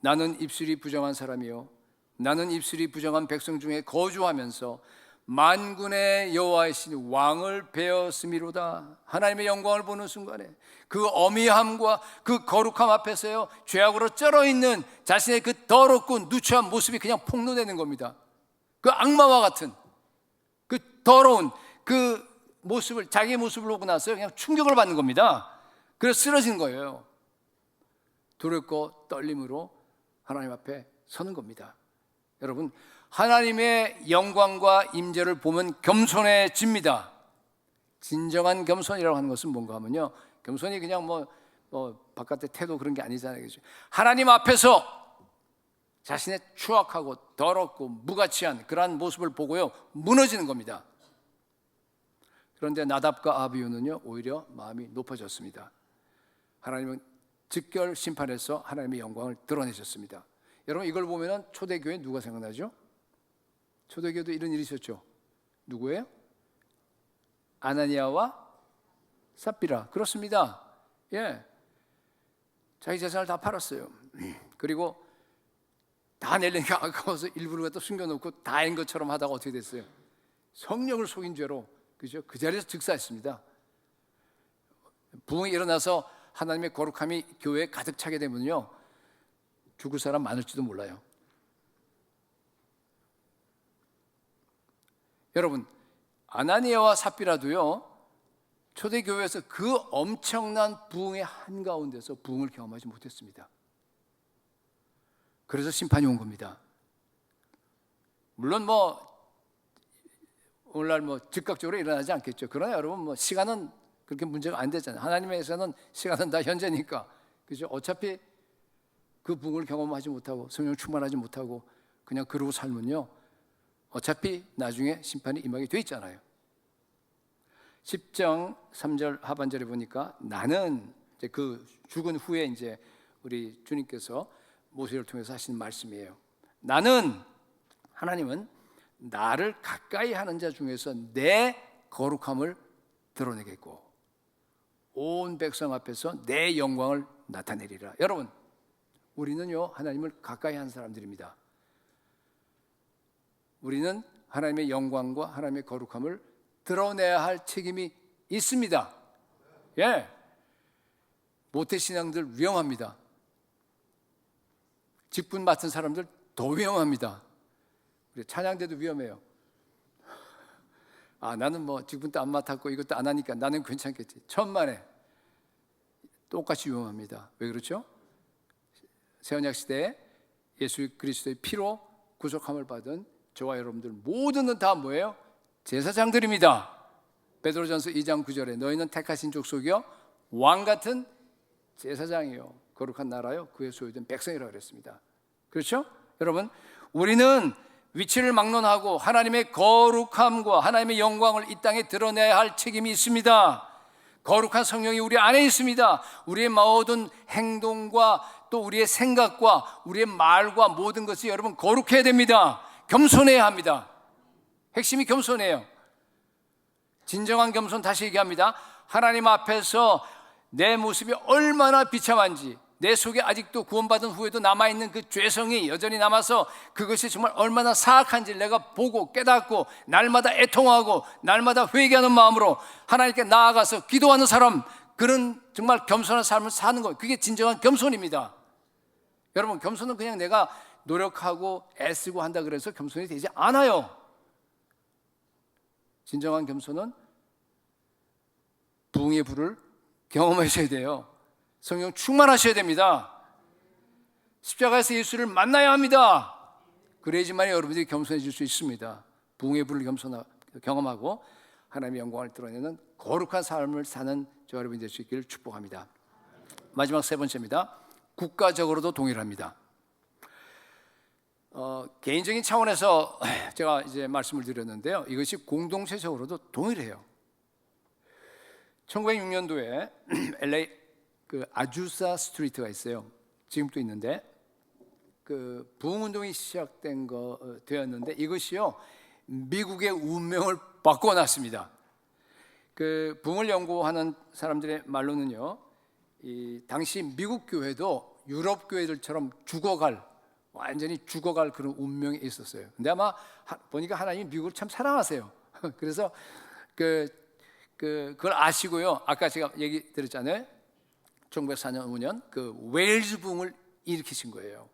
나는 입술이 부정한 사람이요 나는 입술이 부정한 백성 중에 거주하면서 만군의 여호와이신 왕을 배웠음이로다. 하나님의 영광을 보는 순간에 그 어미함과 그 거룩함 앞에서요, 죄악으로 쩔어있는 자신의 그 더럽고 누추한 모습이 그냥 폭로되는 겁니다. 그 악마와 같은 그 더러운 그 모습을, 자기의 모습을 보고 나서 그냥 충격을 받는 겁니다. 그래서 쓰러지는 거예요. 두렵고 떨림으로 하나님 앞에 서는 겁니다. 여러분, 하나님의 영광과 임재를 보면 겸손해집니다. 진정한 겸손이라고 하는 것은 뭔가 하면요, 겸손이 그냥 뭐 바깥의 태도 그런 게 아니잖아요. 그렇죠? 하나님 앞에서 자신의 추악하고 더럽고 무가치한 그러한 모습을 보고요, 무너지는 겁니다. 그런데 나답과 아비후는요, 오히려 마음이 높아졌습니다. 하나님은 즉결 심판해서 하나님의 영광을 드러내셨습니다. 여러분, 이걸 보면 초대교회 누가 생각나죠? 초대교회도 이런 일이 있었죠. 누구예요? 아나니아와 삽비라. 그렇습니다. 예, 자기 재산을 다 팔았어요. 그리고 다 내려니까 아까워서 일부러 갖다 숨겨놓고 다인 것처럼 하다가 어떻게 됐어요? 성령을 속인 죄로, 그죠? 그 자리에서 즉사했습니다. 부흥이 일어나서 하나님의 거룩함이 교회에 가득 차게 되면요, 죽을 사람 많을지도 몰라요. 여러분, 아나니아와 삽비라도요, 초대교회에서 그 엄청난 부흥의 한가운데서 부흥을 경험하지 못했습니다. 그래서 심판이 온 겁니다. 물론 오늘날 즉각적으로 일어나지 않겠죠. 그러나 여러분, 시간은 그렇게 문제가 안 되잖아요. 하나님에서는 시간은 다 현재니까, 그죠? 어차피 그 부흥을 경험하지 못하고 성령 충만하지 못하고 그냥 그러고 살면요, 어차피 나중에 심판이 임하게 돼 있잖아요. 10장 3절 하반절에 보니까 나는, 이제 그 죽은 후에 이제 우리 주님께서 모세를 통해서 하시는 말씀이에요. 나는, 하나님은 나를 가까이 하는 자 중에서 내 거룩함을 드러내겠고 온 백성 앞에서 내 영광을 나타내리라. 여러분, 우리는요, 하나님을 가까이 하는 사람들입니다. 우리는 하나님의 영광과 하나님의 거룩함을 드러내야 할 책임이 있습니다. 예, 모태신앙들 위험합니다. 직분 맡은 사람들 더 위험합니다. 우리 찬양대도 위험해요. 나는 직분도 안 맡았고 이것도 안 하니까 나는 괜찮겠지. 천만에 똑같이 위험합니다. 왜 그렇죠? 새언약 시대에 예수 그리스도의 피로 구속함을 받은 저와 여러분들 모두는 다 뭐예요? 제사장들입니다. 베드로전서 2장 9절에 너희는 택하신 족속이요 왕 같은 제사장이요 거룩한 나라요 그의 소유된 백성이라고 그랬습니다. 그렇죠? 여러분, 우리는 위치를 막론하고 하나님의 거룩함과 하나님의 영광을 이 땅에 드러내야 할 책임이 있습니다. 거룩한 성령이 우리 안에 있습니다. 우리의 모든 행동과 또 우리의 생각과 우리의 말과 모든 것이 여러분 거룩해야 됩니다. 겸손해야 합니다. 핵심이 겸손해요. 진정한 겸손, 다시 얘기합니다. 하나님 앞에서 내 모습이 얼마나 비참한지, 내 속에 아직도 구원받은 후에도 남아있는 그 죄성이 여전히 남아서 그것이 정말 얼마나 사악한지 내가 보고 깨닫고 날마다 애통하고 날마다 회개하는 마음으로 하나님께 나아가서 기도하는 사람, 그런 정말 겸손한 삶을 사는 것, 그게 진정한 겸손입니다. 여러분, 겸손은 그냥 내가 노력하고 애쓰고 한다 그래서 겸손이 되지 않아요. 진정한 겸손은 부흥의 불을 경험하셔야 돼요. 성령 충만하셔야 됩니다. 십자가에서 예수를 만나야 합니다. 그래야지만 여러분들이 겸손해질 수 있습니다. 부흥의 불을 경험하고 하나님의 영광을 드러내는 거룩한 삶을 사는 저 여러분이 될 수 있기를 축복합니다. 마지막 세 번째입니다. 국가적으로도 동일합니다. 개인적인 차원에서 제가 이제 말씀을 드렸는데요. 이것이 공동체적으로도 동일해요. 1906년도에 LA 그 아주사 스트리트가 있어요. 지금도 있는데 그 부흥운동이 되었는데 이것이요 미국의 운명을 바꿔놨습니다. 그 부흥을 연구하는 사람들의 말로는요, 이 당시 미국 교회도 유럽 교회들처럼 완전히 죽어갈 그런 운명이 있었어요. 근데 아마 보니까 하나님이 미국을 참 사랑하세요. 그래서 그걸 아시고요. 아까 제가 얘기 드렸잖아요. 1904년 5년 그 웨일즈 부흥을 일으키신 거예요.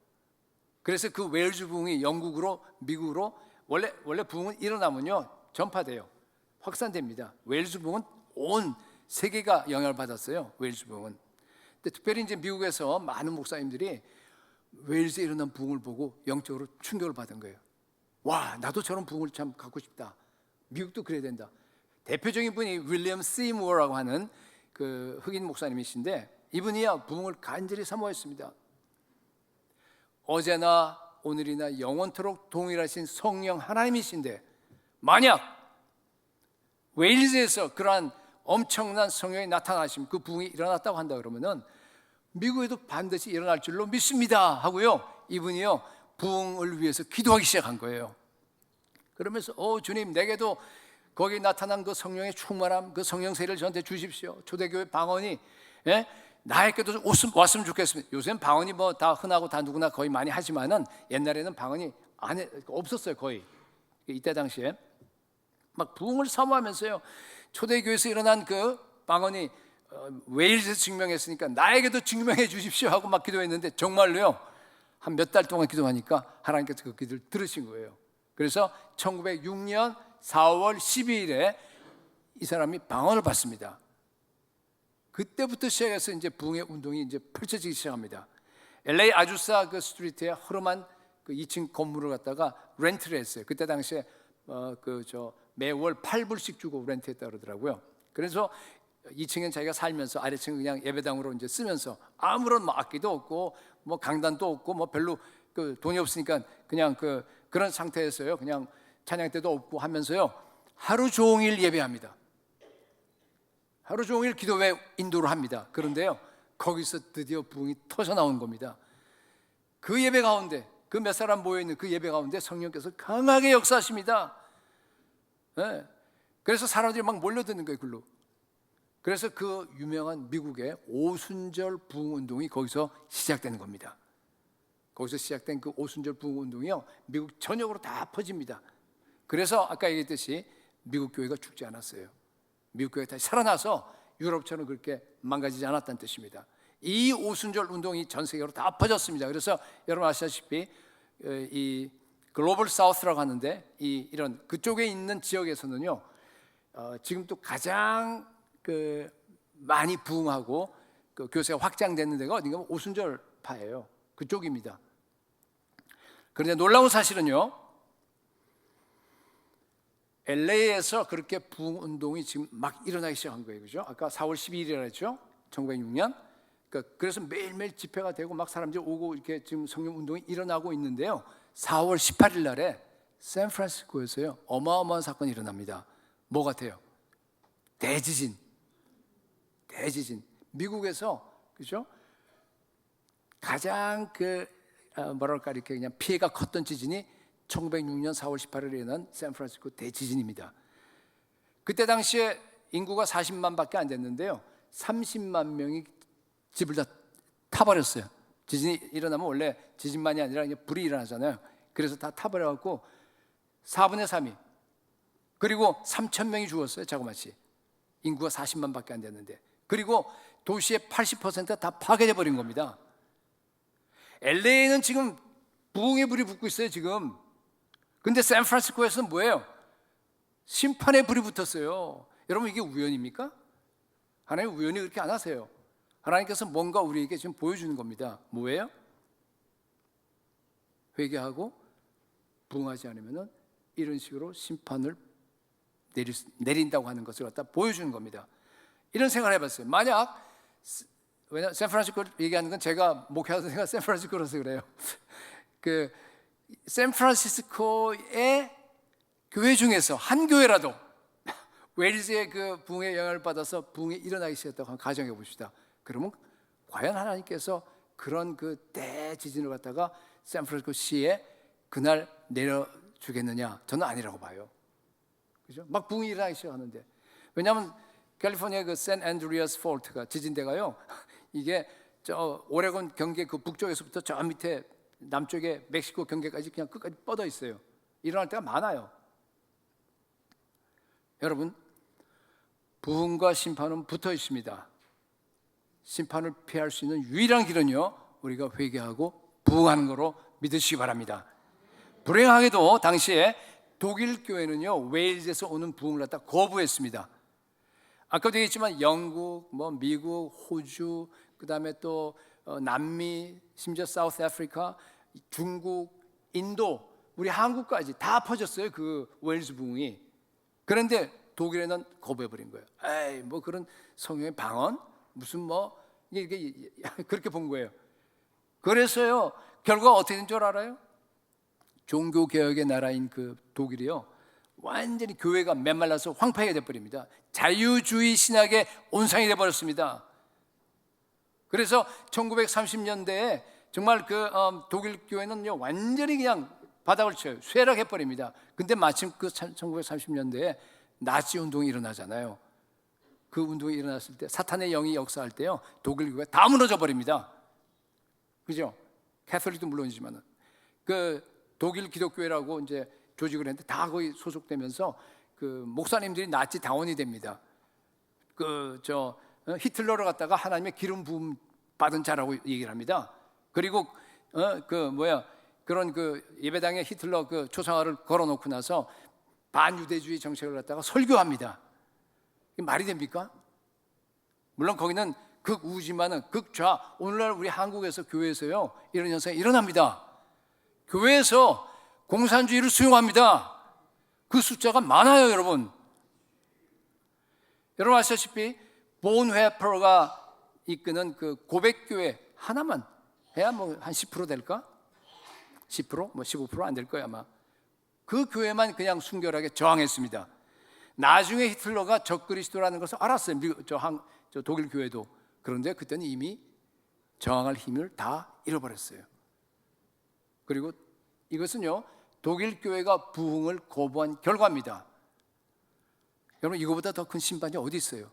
그래서 그 웨일즈 부흥이 영국으로 미국으로 원래 부흥은 일어나면요 전파돼요. 확산됩니다. 웨일즈 부흥은 온 세계가 영향을 받았어요. 웨일즈 부흥은. 근데 특별히 이제 미국에서 많은 목사님들이 웨일즈에 일어난 부흥을 보고 영적으로 충격을 받은 거예요. 와, 나도 저런 부흥을 참 갖고 싶다. 미국도 그래야 된다. 대표적인 분이 윌리엄 시무어라고 하는 그 흑인 목사님이신데 이분이야 부흥을 간절히 사모했습니다. 어제나 오늘이나 영원토록 동일하신 성령 하나님이신데 만약 웨일즈에서 그러한 엄청난 성령이 나타나심 그 부흥이 일어났다고 한다 그러면은 미국에도 반드시 일어날 줄로 믿습니다 하고요. 이분이요 부흥을 위해서 기도하기 시작한 거예요. 그러면서 주님 내게도 거기 나타난 그 성령의 충만함 그 성령 세례를 저한테 주십시오. 초대교회 방언이 나에게도 왔으면 좋겠습니다. 요새는 방언이 뭐 다 흔하고 다 누구나 거의 많이 하지만은 옛날에는 방언이 없었어요. 거의 이때 당시에 막 부흥을 사모하면서요 초대교회에서 일어난 그 방언이 웨일즈에서 증명했으니까 나에게도 증명해 주십시오 하고 막 기도했는데 정말로요 한 몇 달 동안 기도하니까 하나님께서 그 기도를 들으신 거예요. 그래서 1906년 4월 12일에 이 사람이 방언을 받습니다. 그때부터 시작해서 이제 부흥의 운동이 이제 펼쳐지기 시작합니다. LA 아주사 그 스트리트에 허름한 그 2층 건물을 갖다가 렌트를 했어요. 그때 당시에 매월 8불씩 주고 렌트했다 그러더라고요. 그래서 2층엔 자기가 살면서 아래층은 그냥 예배당으로 이제 쓰면서 아무런 뭐 악기도 없고 뭐 강단도 없고 뭐 별로 그 돈이 없으니까 그냥 그런 상태에서요. 그냥 찬양 때도 없고 하면서요. 하루 종일 예배합니다. 하루 종일 기도회 인도를 합니다. 그런데요. 거기서 드디어 부흥이 터져 나온 겁니다. 그 예배 가운데 그 몇 사람 모여 있는 그 예배 가운데 성령께서 강하게 역사하십니다. 네. 그래서 사람들이 막 몰려드는 거예요, 글로. 그래서 그 유명한 미국의 오순절 부흥 운동이 거기서 시작되는 겁니다. 거기서 시작된 그 오순절 부흥 운동이요, 미국 전역으로 다 퍼집니다. 그래서 아까 얘기했듯이 미국 교회가 죽지 않았어요. 미국 교회가 다시 살아나서 유럽처럼 그렇게 망가지지 않았다는 뜻입니다. 이 오순절 운동이 전 세계로 다 퍼졌습니다. 그래서 여러분 아시다시피 이 글로벌 사우스라고 하는데 이런 그쪽에 있는 지역에서는요 지금 또 가장 많이 부흥하고 그 교세가 확장되는 데가 어딘가 오순절파예요. 그쪽입니다. 그런데 놀라운 사실은요 LA에서 그렇게 부흥 운동이 지금 막 일어나기 시작한 거예요. 그죠? 아까 4월 12일이라 했죠? 1906년. 그래서 매일매일 집회가 되고 막 사람들이 오고 이렇게 지금 성령 운동이 일어나고 있는데요. 4월 18일 날에 샌프란시스코에서요. 어마어마한 사건이 일어납니다. 뭐 같아요? 대지진. 미국에서 그죠? 가장 이렇게 그냥 피해가 컸던 지진이 1906년 4월 18일에 일어난 샌프란시스코 대지진입니다. 그때 당시에 인구가 40만밖에 안 됐는데요. 30만 명이 집을 다 타버렸어요. 지진이 일어나면 원래 지진만이 아니라 그냥 불이 일어나잖아요. 그래서 다 타버려갖고 4분의 3이 그리고 3천 명이 죽었어요. 자그마치 인구가 40만밖에 안 됐는데 그리고 도시의 80%가 다 파괴돼 버린 겁니다. LA는 지금 부흥의 불이 붙고 있어요. 지금. 근데 샌프란시스코에서는 뭐예요? 심판의 불이 붙었어요. 여러분 이게 우연입니까? 하나님 우연히 그렇게 안 하세요. 하나님께서 뭔가 우리에게 지금 보여주는 겁니다. 뭐예요? 회개하고 부응하지 않으면 이런 식으로 심판을 내린다고 하는 것을 갖다 보여주는 겁니다. 이런 생각을 해봤어요. 만약 왜냐 샌프란시스코 얘기하는 건 제가 목회하던 데가 샌프란시스코라서 그래요. 그 샌프란시스코의 교회 중에서 한 교회라도 웨일즈의 그 부흥의 영향을 받아서 부흥이 일어나기 시작했다고 한번 가정해 봅시다. 그러면 과연 하나님께서 그런 그 대지진을 갖다가 샌프란시스코 시에 그날 내려주겠느냐? 저는 아니라고 봐요. 그죠? 막 부흥이 일어나기 시작하는데, 왜냐하면 캘리포니아 그 샌 앤드리아스 폴트가 지진대가요. 이게 저 오레곤 경계 그 북쪽에서부터 저 밑에 남쪽에 멕시코 경계까지 그냥 끝까지 뻗어 있어요. 일어날 때가 많아요. 여러분, 부흥과 심판은 붙어 있습니다. 심판을 피할 수 있는 유일한 길은요, 우리가 회개하고 부흥하는 거로 믿으시기 바랍니다. 불행하게도 당시에 독일 교회는요, 웨일즈에서 오는 부흥을 갖다 거부했습니다. 아까도 얘기했지만 영국, 미국, 호주, 그다음에 또 남미, 심지어 사우스 아프리카, 중국, 인도, 우리 한국까지 다 퍼졌어요. 그 웨일즈 부흥이. 그런데 독일에는 거부해버린 거예요. 에이, 뭐 그런 성경의 방언? 무슨 이게 그렇게 본 거예요. 그래서요, 결과가 어떻게 된 줄 알아요? 종교개혁의 나라인 그 독일이요, 완전히 교회가 메말라서 황폐하게 돼버립니다. 자유주의 신학의 온상이 돼버렸습니다. 그래서 1930년대에 정말 그 독일 교회는요, 완전히 그냥 바닥을 쳐요. 쇠락해버립니다. 근데 마침 그 1930년대에 나치 운동이 일어나잖아요. 그 운동이 일어났을 때 사탄의 영이 역사할 때요, 독일 교회가 다 무너져 버립니다. 그죠? 캐톨릭도 물론이지만은 그 독일 기독교회라고 이제 조직을 했는데 다 거기 소속되면서 그 목사님들이 나치 당원이 됩니다. 히틀러를 갖다가 하나님의 기름 부음 받은 자라고 얘기를 합니다. 그리고 그런 그 예배당에 히틀러 그 초상화를 걸어놓고 나서 반유대주의 정책을 갖다가 설교합니다. 이게 말이 됩니까? 물론 거기는 극우지만은 극좌. 오늘날 우리 한국에서 교회에서요, 이런 현상이 일어납니다. 교회에서 공산주의를 수용합니다. 그 숫자가 많아요, 여러분. 여러분 아시다시피 본 회퍼가 이끄는 그 고백교회 하나만 해야 한 10% 될까? 10%? 15% 안 될 거야 아마. 그 교회만 그냥 순결하게 저항했습니다. 나중에 히틀러가 적그리스도라는 것을 알았어요. 저 독일 교회도. 그런데 그때는 이미 저항할 힘을 다 잃어버렸어요. 그리고 이것은요, 독일 교회가 부흥을 거부한 결과입니다. 여러분, 이거보다 더 큰 심판이 어디 있어요?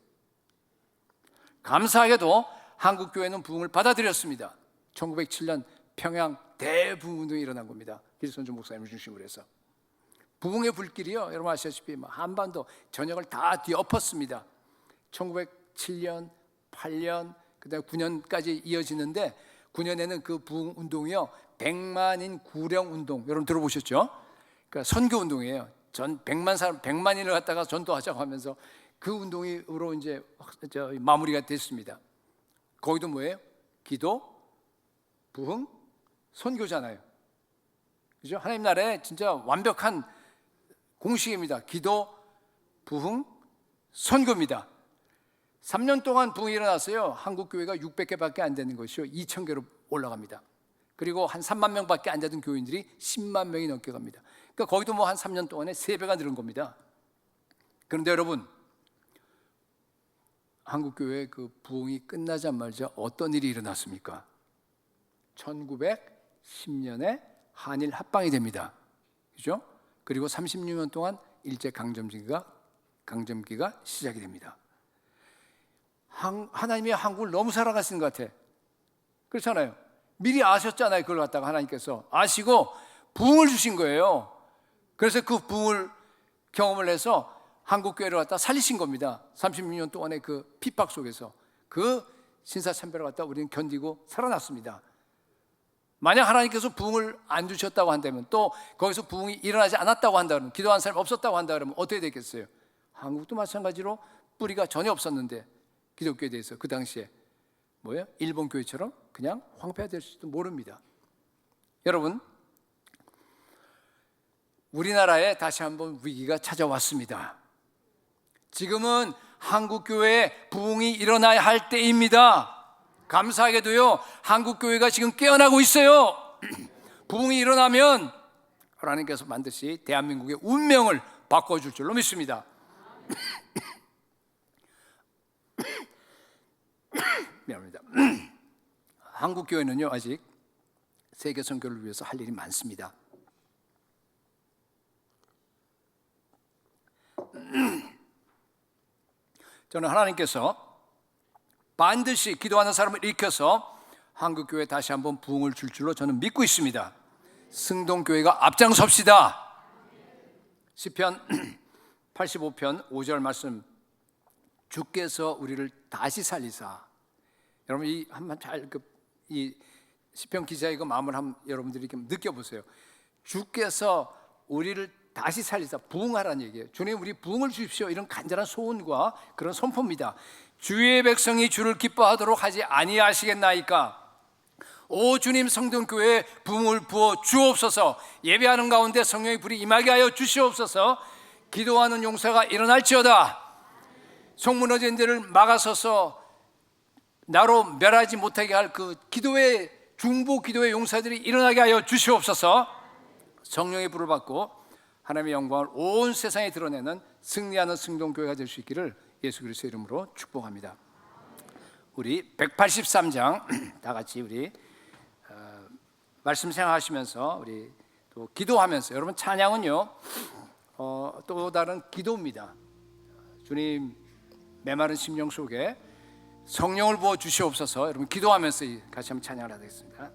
감사하게도 한국 교회는 부흥을 받아들였습니다. 1907년 평양 대부흥운동이 일어난 겁니다. 길선주 목사님을 중심으로 해서 부흥의 불길이요, 여러분 아시다시피 한반도 전역을 다 뒤엎었습니다. 1907년, 8년, 그다음에 9년까지 이어지는데 9년에는 그 부흥 운동이요, 100만인 구령 운동, 여러분 들어보셨죠? 그러니까 선교 운동이에요. 100만인을 갖다가 전도하자고 하면서 그 운동으로 이제 마무리가 됐습니다. 거기도 뭐예요? 기도, 부흥, 선교잖아요. 그죠? 하나님 나라에 진짜 완벽한 공식입니다. 기도, 부흥, 선교입니다. 3년 동안 부흥이 일어났어요. 한국 교회가 600개밖에 안 되는 것이요, 2,000개로 올라갑니다. 그리고 한 3만 명밖에 안 되던 교인들이 10만 명이 넘게 갑니다. 그러니까 거기도 한 3년 동안에 3배가 늘은 겁니다. 그런데 여러분, 한국 교회의 그 부흥이 끝나자마자 어떤 일이 일어났습니까? 1910년에 한일 합방이 됩니다. 그죠? 그리고 36년 동안 일제 강점기가 시작이 됩니다. 하나님이 한국을 너무 사랑하시는 것 같아. 그렇잖아요. 미리 아셨잖아요. 그걸 갖다가 하나님께서 아시고 부흥을 주신 거예요. 그래서 그 부흥을 경험을 해서 한국 교회를 갖다 살리신 겁니다. 36년 동안의 그 핍박 속에서 그 신사참배를 갖다 우리는 견디고 살아났습니다. 만약 하나님께서 부흥을 안 주셨다고 한다면, 또 거기서 부흥이 일어나지 않았다고 한다면, 기도한 사람이 없었다고 한다면 어떻게 되겠어요? 한국도 마찬가지로 뿌리가 전혀 없었는데 기독교에 대해서 그 당시에 일본 교회처럼 그냥 황폐화될 수도 모릅니다. 여러분, 우리나라에 다시 한번 위기가 찾아왔습니다. 지금은 한국교회에 부흥이 일어나야 할 때입니다. 감사하게도요, 한국교회가 지금 깨어나고 있어요. 부흥이 일어나면 하나님께서 반드시 대한민국의 운명을 바꿔줄 줄로 믿습니다. 미안합니다. 한국교회는요, 아직 세계 선교를 위해서 할 일이 많습니다. 저는 하나님께서 반드시 기도하는 사람을 일으켜서 한국교회 다시 한번 부흥을 줄 줄로 저는 믿고 있습니다. 승동교회가 앞장섭시다. 시편 85편 5절 말씀, 주께서 우리를 다시 살리사. 여러분 이 한번 잘 이 시편 기자의 그 마음을 한번 여러분들이 느껴보세요. 주께서 우리를 다시 살리사, 부흥하라는 얘기예요. 주님 우리 부흥을 주십시오, 이런 간절한 소원과 그런 선포입니다. 주의 백성이 주를 기뻐하도록 하지 아니하시겠나이까. 오 주님, 성동교회에 부흥을 부어 주옵소서. 예배하는 가운데 성령의 불이 임하게 하여 주시옵소서. 기도하는 용사가 일어날지어다. 속 무너진 데를 막아서서 나로 멸하지 못하게 할 그 기도의 중보 기도의 용사들이 일어나게 하여 주시옵소서. 성령의 불을 받고 하나님의 영광을 온 세상에 드러내는 승리하는 승동교회가 될 수 있기를 예수 그리스도의 이름으로 축복합니다. 우리 183장 다 같이 우리 말씀 생각하시면서 우리 또 기도하면서, 여러분 찬양은요 또 다른 기도입니다. 주님 메마른 심령 속에 성령을 부어 주시옵소서. 여러분 기도하면서 같이 한번 찬양을 하겠습니다.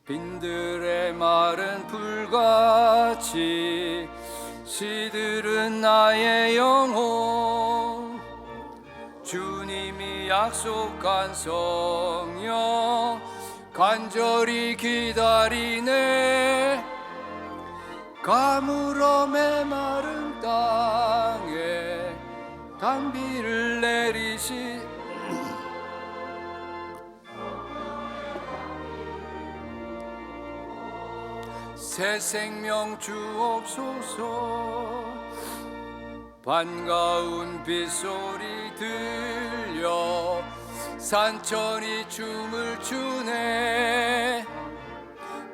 빈들의 마른 불같이 시들은 나의 영혼, 주님이 약속한 성령 간절히 기다리네. 가물어 메마른 땅에 단비를 내리시. 새 생명 주옵소서. 반가운 빗소리 들려 산천이 춤을 추네.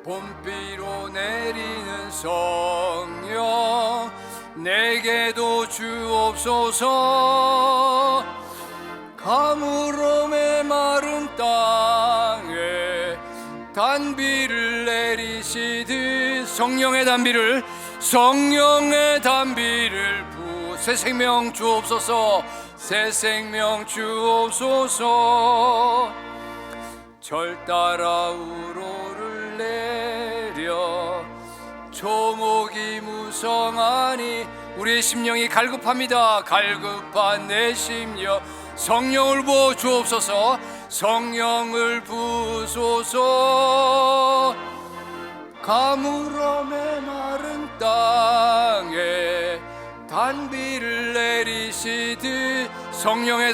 봄비로 내리는 성령 내게도 주옵소서. 가물어 메마른 땅에 단비를 내리시듯 성령의 단비를 부 새 생명 주옵소서. 새 생명 주옵소서. 절 따라 우로를 내려 초목이 무성하니 우리의 심령이 갈급합니다. 갈급한 내 심령 성령을 부어 주옵소서. 성령을 부소서. 가물어 메마른 땅에 단비를 내리시듯 성령의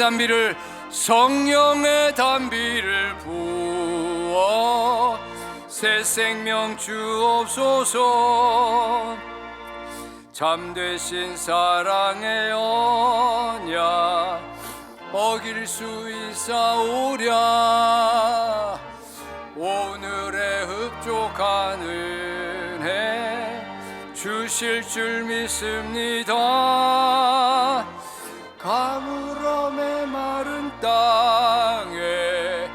단비를 부어 새 생명 주옵소서. 잠되신 사랑의 언약 어길 수 있사오랴. 오늘의 흡족한 은혜 주실 줄 믿습니다. 가물어 메마른 땅에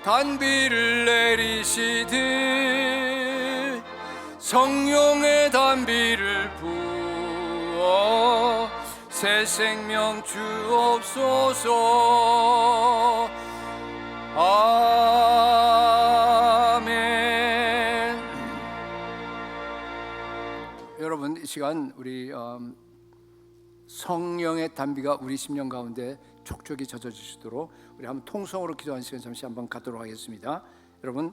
단비를 내리시듯 성령의 단비를 부어 새 생명 주옵소서. 아멘. 여러분 이 시간 우리 성령의 단비가 우리 심령 가운데 촉촉이 젖어주시도록 우리 한번 통성으로 기도하는 시간 잠시 한번 갖도록 하겠습니다. 여러분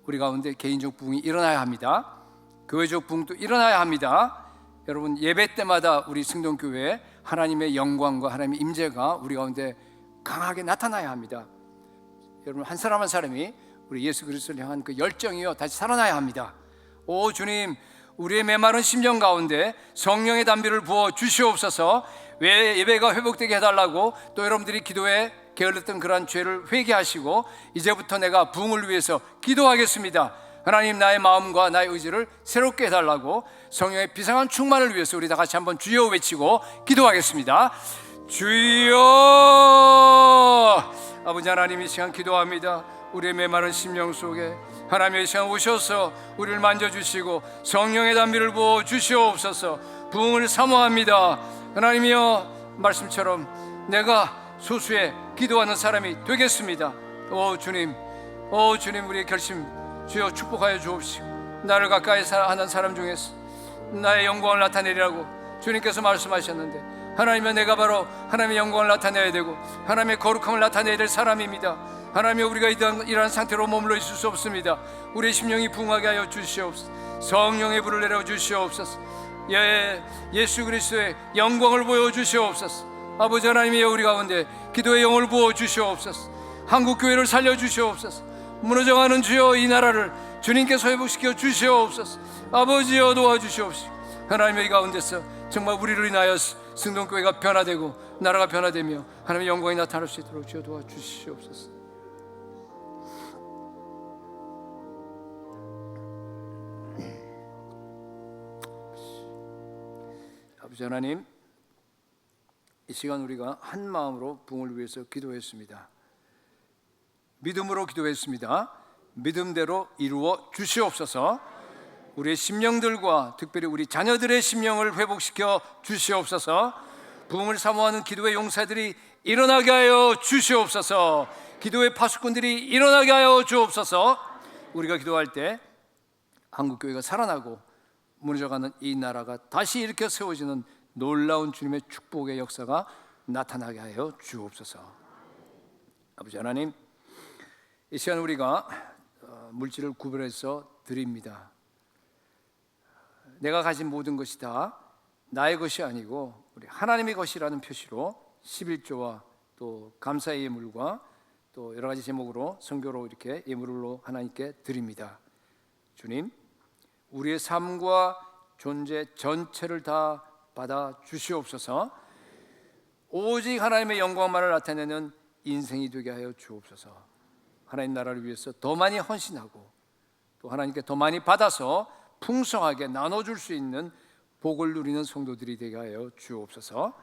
우리 가운데 개인적 부흥이 일어나야 합니다. 교회적 부흥도 일어나야 합니다. 여러분 예배 때마다 우리 승동교회에 하나님의 영광과 하나님의 임재가 우리 가운데 강하게 나타나야 합니다. 여러분 한 사람 한 사람이 우리 예수 그리스도를 향한 그 열정이요 다시 살아나야 합니다. 오 주님, 우리의 메마른 심령 가운데 성령의 담비를 부어 주시옵소서. 왜 예배가 회복되게 해달라고 또 여러분들이 기도에 게을렀던 그러한 죄를 회개하시고 이제부터 내가 부흥을 위해서 기도하겠습니다. 하나님, 나의 마음과 나의 의지를 새롭게 해달라고 성령의 비상한 충만을 위해서 우리 다 같이 한번 주여 외치고 기도하겠습니다. 주여. 아버지 하나님, 이 시간 기도합니다. 우리의 메마른 심령 속에 하나님의 시간 오셔서 우리를 만져주시고 성령의 담비를 부어 주시옵소서. 부흥을 사모합니다. 하나님이여, 말씀처럼 내가 소수의 기도하는 사람이 되겠습니다. 오 주님, 오 주님, 우리의 결심 주여 축복하여 주옵시고 나를 가까이 하는 사람 중에서 나의 영광을 나타내리라고 주님께서 말씀하셨는데, 하나님은 내가 바로 하나님의 영광을 나타내야 되고 하나님의 거룩함을 나타내야 될 사람입니다. 하나님이 우리가 이러한 상태로 머물러 있을 수 없습니다. 우리의 심령이 부흥하게 하여 주시옵소서. 성령의 불을 내려 주시옵소서. 예수 그리스도의 영광을 보여주시옵소서. 아버지 하나님이여, 우리 가운데 기도의 영을 부어 주시옵소서. 한국교회를 살려주시옵소서. 무너져가는 주여 이 나라를 주님께서 회복시켜 주시옵소서. 아버지여 도와주시옵시고 하나님의 이 가운데서 정말 우리를 인하여 승동교회가 변화되고 나라가 변화되며 하나님의 영광이 나타날 수 있도록 주여 도와주시옵소서. 아버지 하나님, 이 시간 우리가 한 마음으로 부흥을 위해서 기도했습니다. 믿음으로 기도했습니다. 믿음대로 이루어 주시옵소서. 우리의 심령들과 특별히 우리 자녀들의 심령을 회복시켜 주시옵소서. 부흥을 사모하는 기도의 용사들이 일어나게 하여 주시옵소서. 기도의 파수꾼들이 일어나게 하여 주옵소서. 우리가 기도할 때 한국교회가 살아나고 무너져가는 이 나라가 다시 일으켜 세워지는 놀라운 주님의 축복의 역사가 나타나게 하여 주옵소서. 아버지 하나님, 이 시간 우리가 물질을 구별해서 드립니다. 내가 가진 모든 것이 다 나의 것이 아니고 우리 하나님의 것이라는 표시로 11조와 또 감사의 예물과 또 여러 가지 제목으로 선교로 이렇게 예물로 하나님께 드립니다. 주님, 우리의 삶과 존재 전체를 다 받아 주시옵소서. 오직 하나님의 영광만을 나타내는 인생이 되게 하여 주옵소서. 하나님 나라를 위해서 더 많이 헌신하고 또 하나님께 더 많이 받아서 풍성하게 나눠줄 수 있는 복을 누리는 성도들이 되게 하여 주옵소서.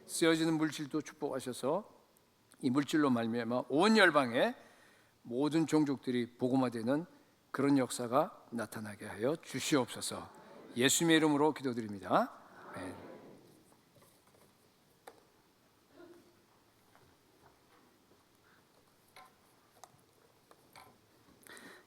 쓰여지는 물질도 축복하셔서 이 물질로 말미암아 온 열방에 모든 종족들이 복음화되는 그런 역사가 나타나게 하여 주시옵소서. 예수님의 이름으로 기도드립니다. 아멘.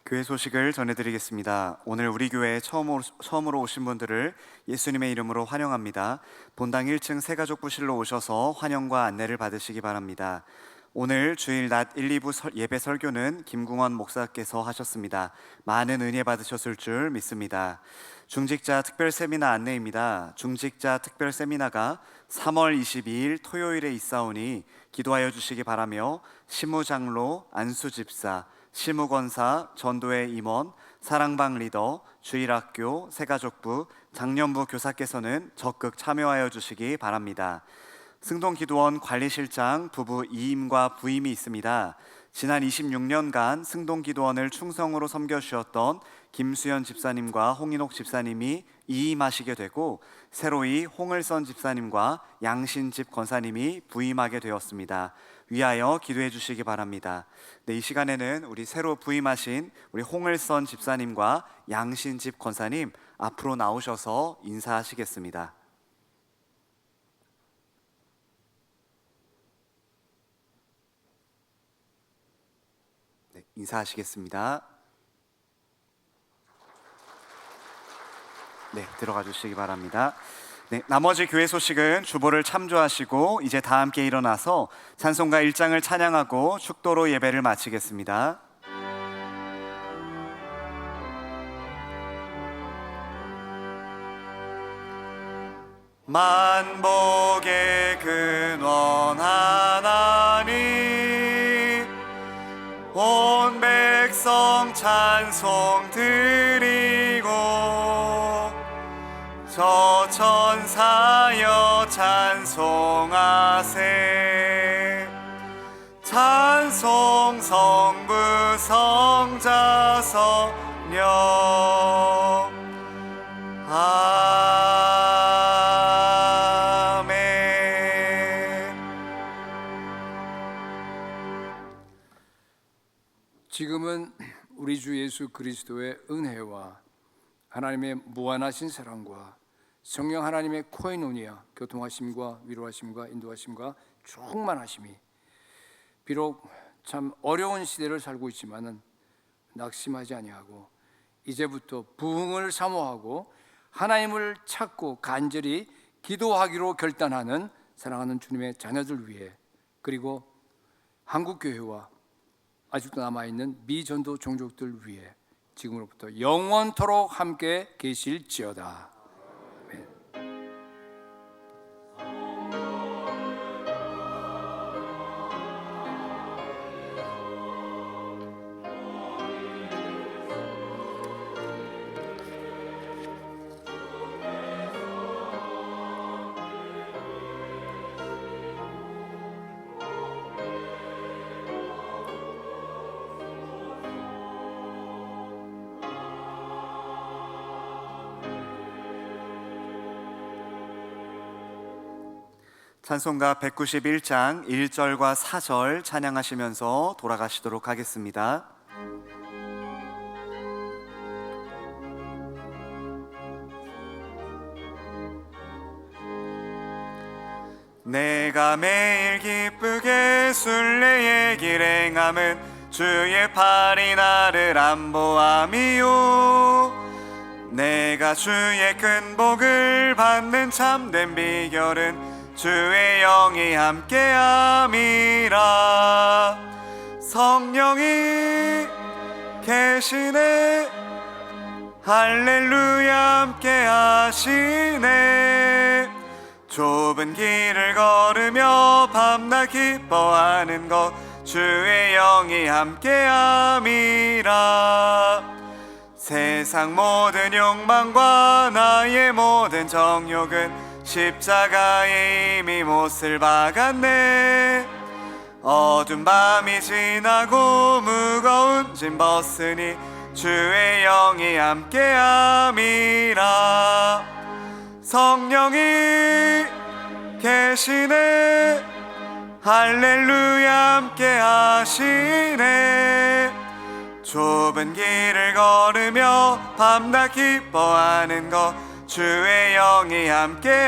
교회 소식을 전해드리겠습니다. 오늘 우리 교회에 처음으로 오신 분들을 예수님의 이름으로 환영합니다. 본당 1층 새가족부실로 오셔서 환영과 안내를 받으시기 바랍니다. 오늘 주일 낮 1, 2부 예배 설교는 김궁원 목사께서 하셨습니다. 많은 은혜 받으셨을 줄 믿습니다. 중직자 특별 세미나 안내입니다. 중직자 특별 세미나가 3월 22일 토요일에 있사오니 기도하여 주시기 바라며 시무장로, 안수집사, 시무권사, 전도회 임원, 사랑방 리더, 주일학교, 새가족부, 장년부 교사께서는 적극 참여하여 주시기 바랍니다. 승동기도원 관리실장 부부 이임과 부임이 있습니다. 지난 26년간 승동기도원을 충성으로 섬겨주셨던 김수연 집사님과 홍인옥 집사님이 이임하시게 되고 새로이 홍을선 집사님과 양신집 권사님이 부임하게 되었습니다. 위하여 기도해 주시기 바랍니다. 네, 이 시간에는 우리 새로 부임하신 우리 홍을선 집사님과 양신집 권사님 앞으로 나오셔서 인사하시겠습니다. 네, 인사하시겠습니다. 네, 들어가 주시기 바랍니다. 네, 나머지 교회 소식은 주보를 참조하시고 이제 다 함께 일어나서 찬송가 1장을 찬양하고 축도로 예배를 마치겠습니다. 만복의 근원 하나님 온 백성 찬송 드리고 저 천사여 찬송하세. 찬송 성부 성자 성령 아멘. 지금은 우리 주 예수 그리스도의 은혜와 하나님의 무한하신 사랑과 성령 하나님의 코에노니아, 교통하심과 위로하심과 인도하심과 충만하심이 비록 참 어려운 시대를 살고 있지만은 낙심하지 아니하고 이제부터 부흥을 사모하고 하나님을 찾고 간절히 기도하기로 결단하는 사랑하는 주님의 자녀들 위해, 그리고 한국교회와 아직도 남아있는 미전도 종족들 위해 지금으로부터 영원토록 함께 계실지어다. 아멘. 찬송가 191장 1절과 4절 찬양하시면서 돌아가시도록 하겠습니다. 내가 매일 기쁘게 순례의 길 행함은 주의 팔이 나를 안보함이요. 내가 주의 큰 복을 받는 참된 비결은 주의 영이 함께함이라. 성령이 계시네 할렐루야 함께하시네. 좁은 길을 걸으며 밤낮 기뻐하는 것 주의 영이 함께함이라. 세상 모든 욕망과 나의 모든 정욕은 십자가에 이미 못을 박았네. 어두운 밤이 지나고 무거운 짐 벗으니 주의 영이 함께함이라. 성령이 계시네 할렐루야 함께하시네. 좁은 길을 걸으며 밤낮 기뻐하는 것 주의 영이 함께함이라.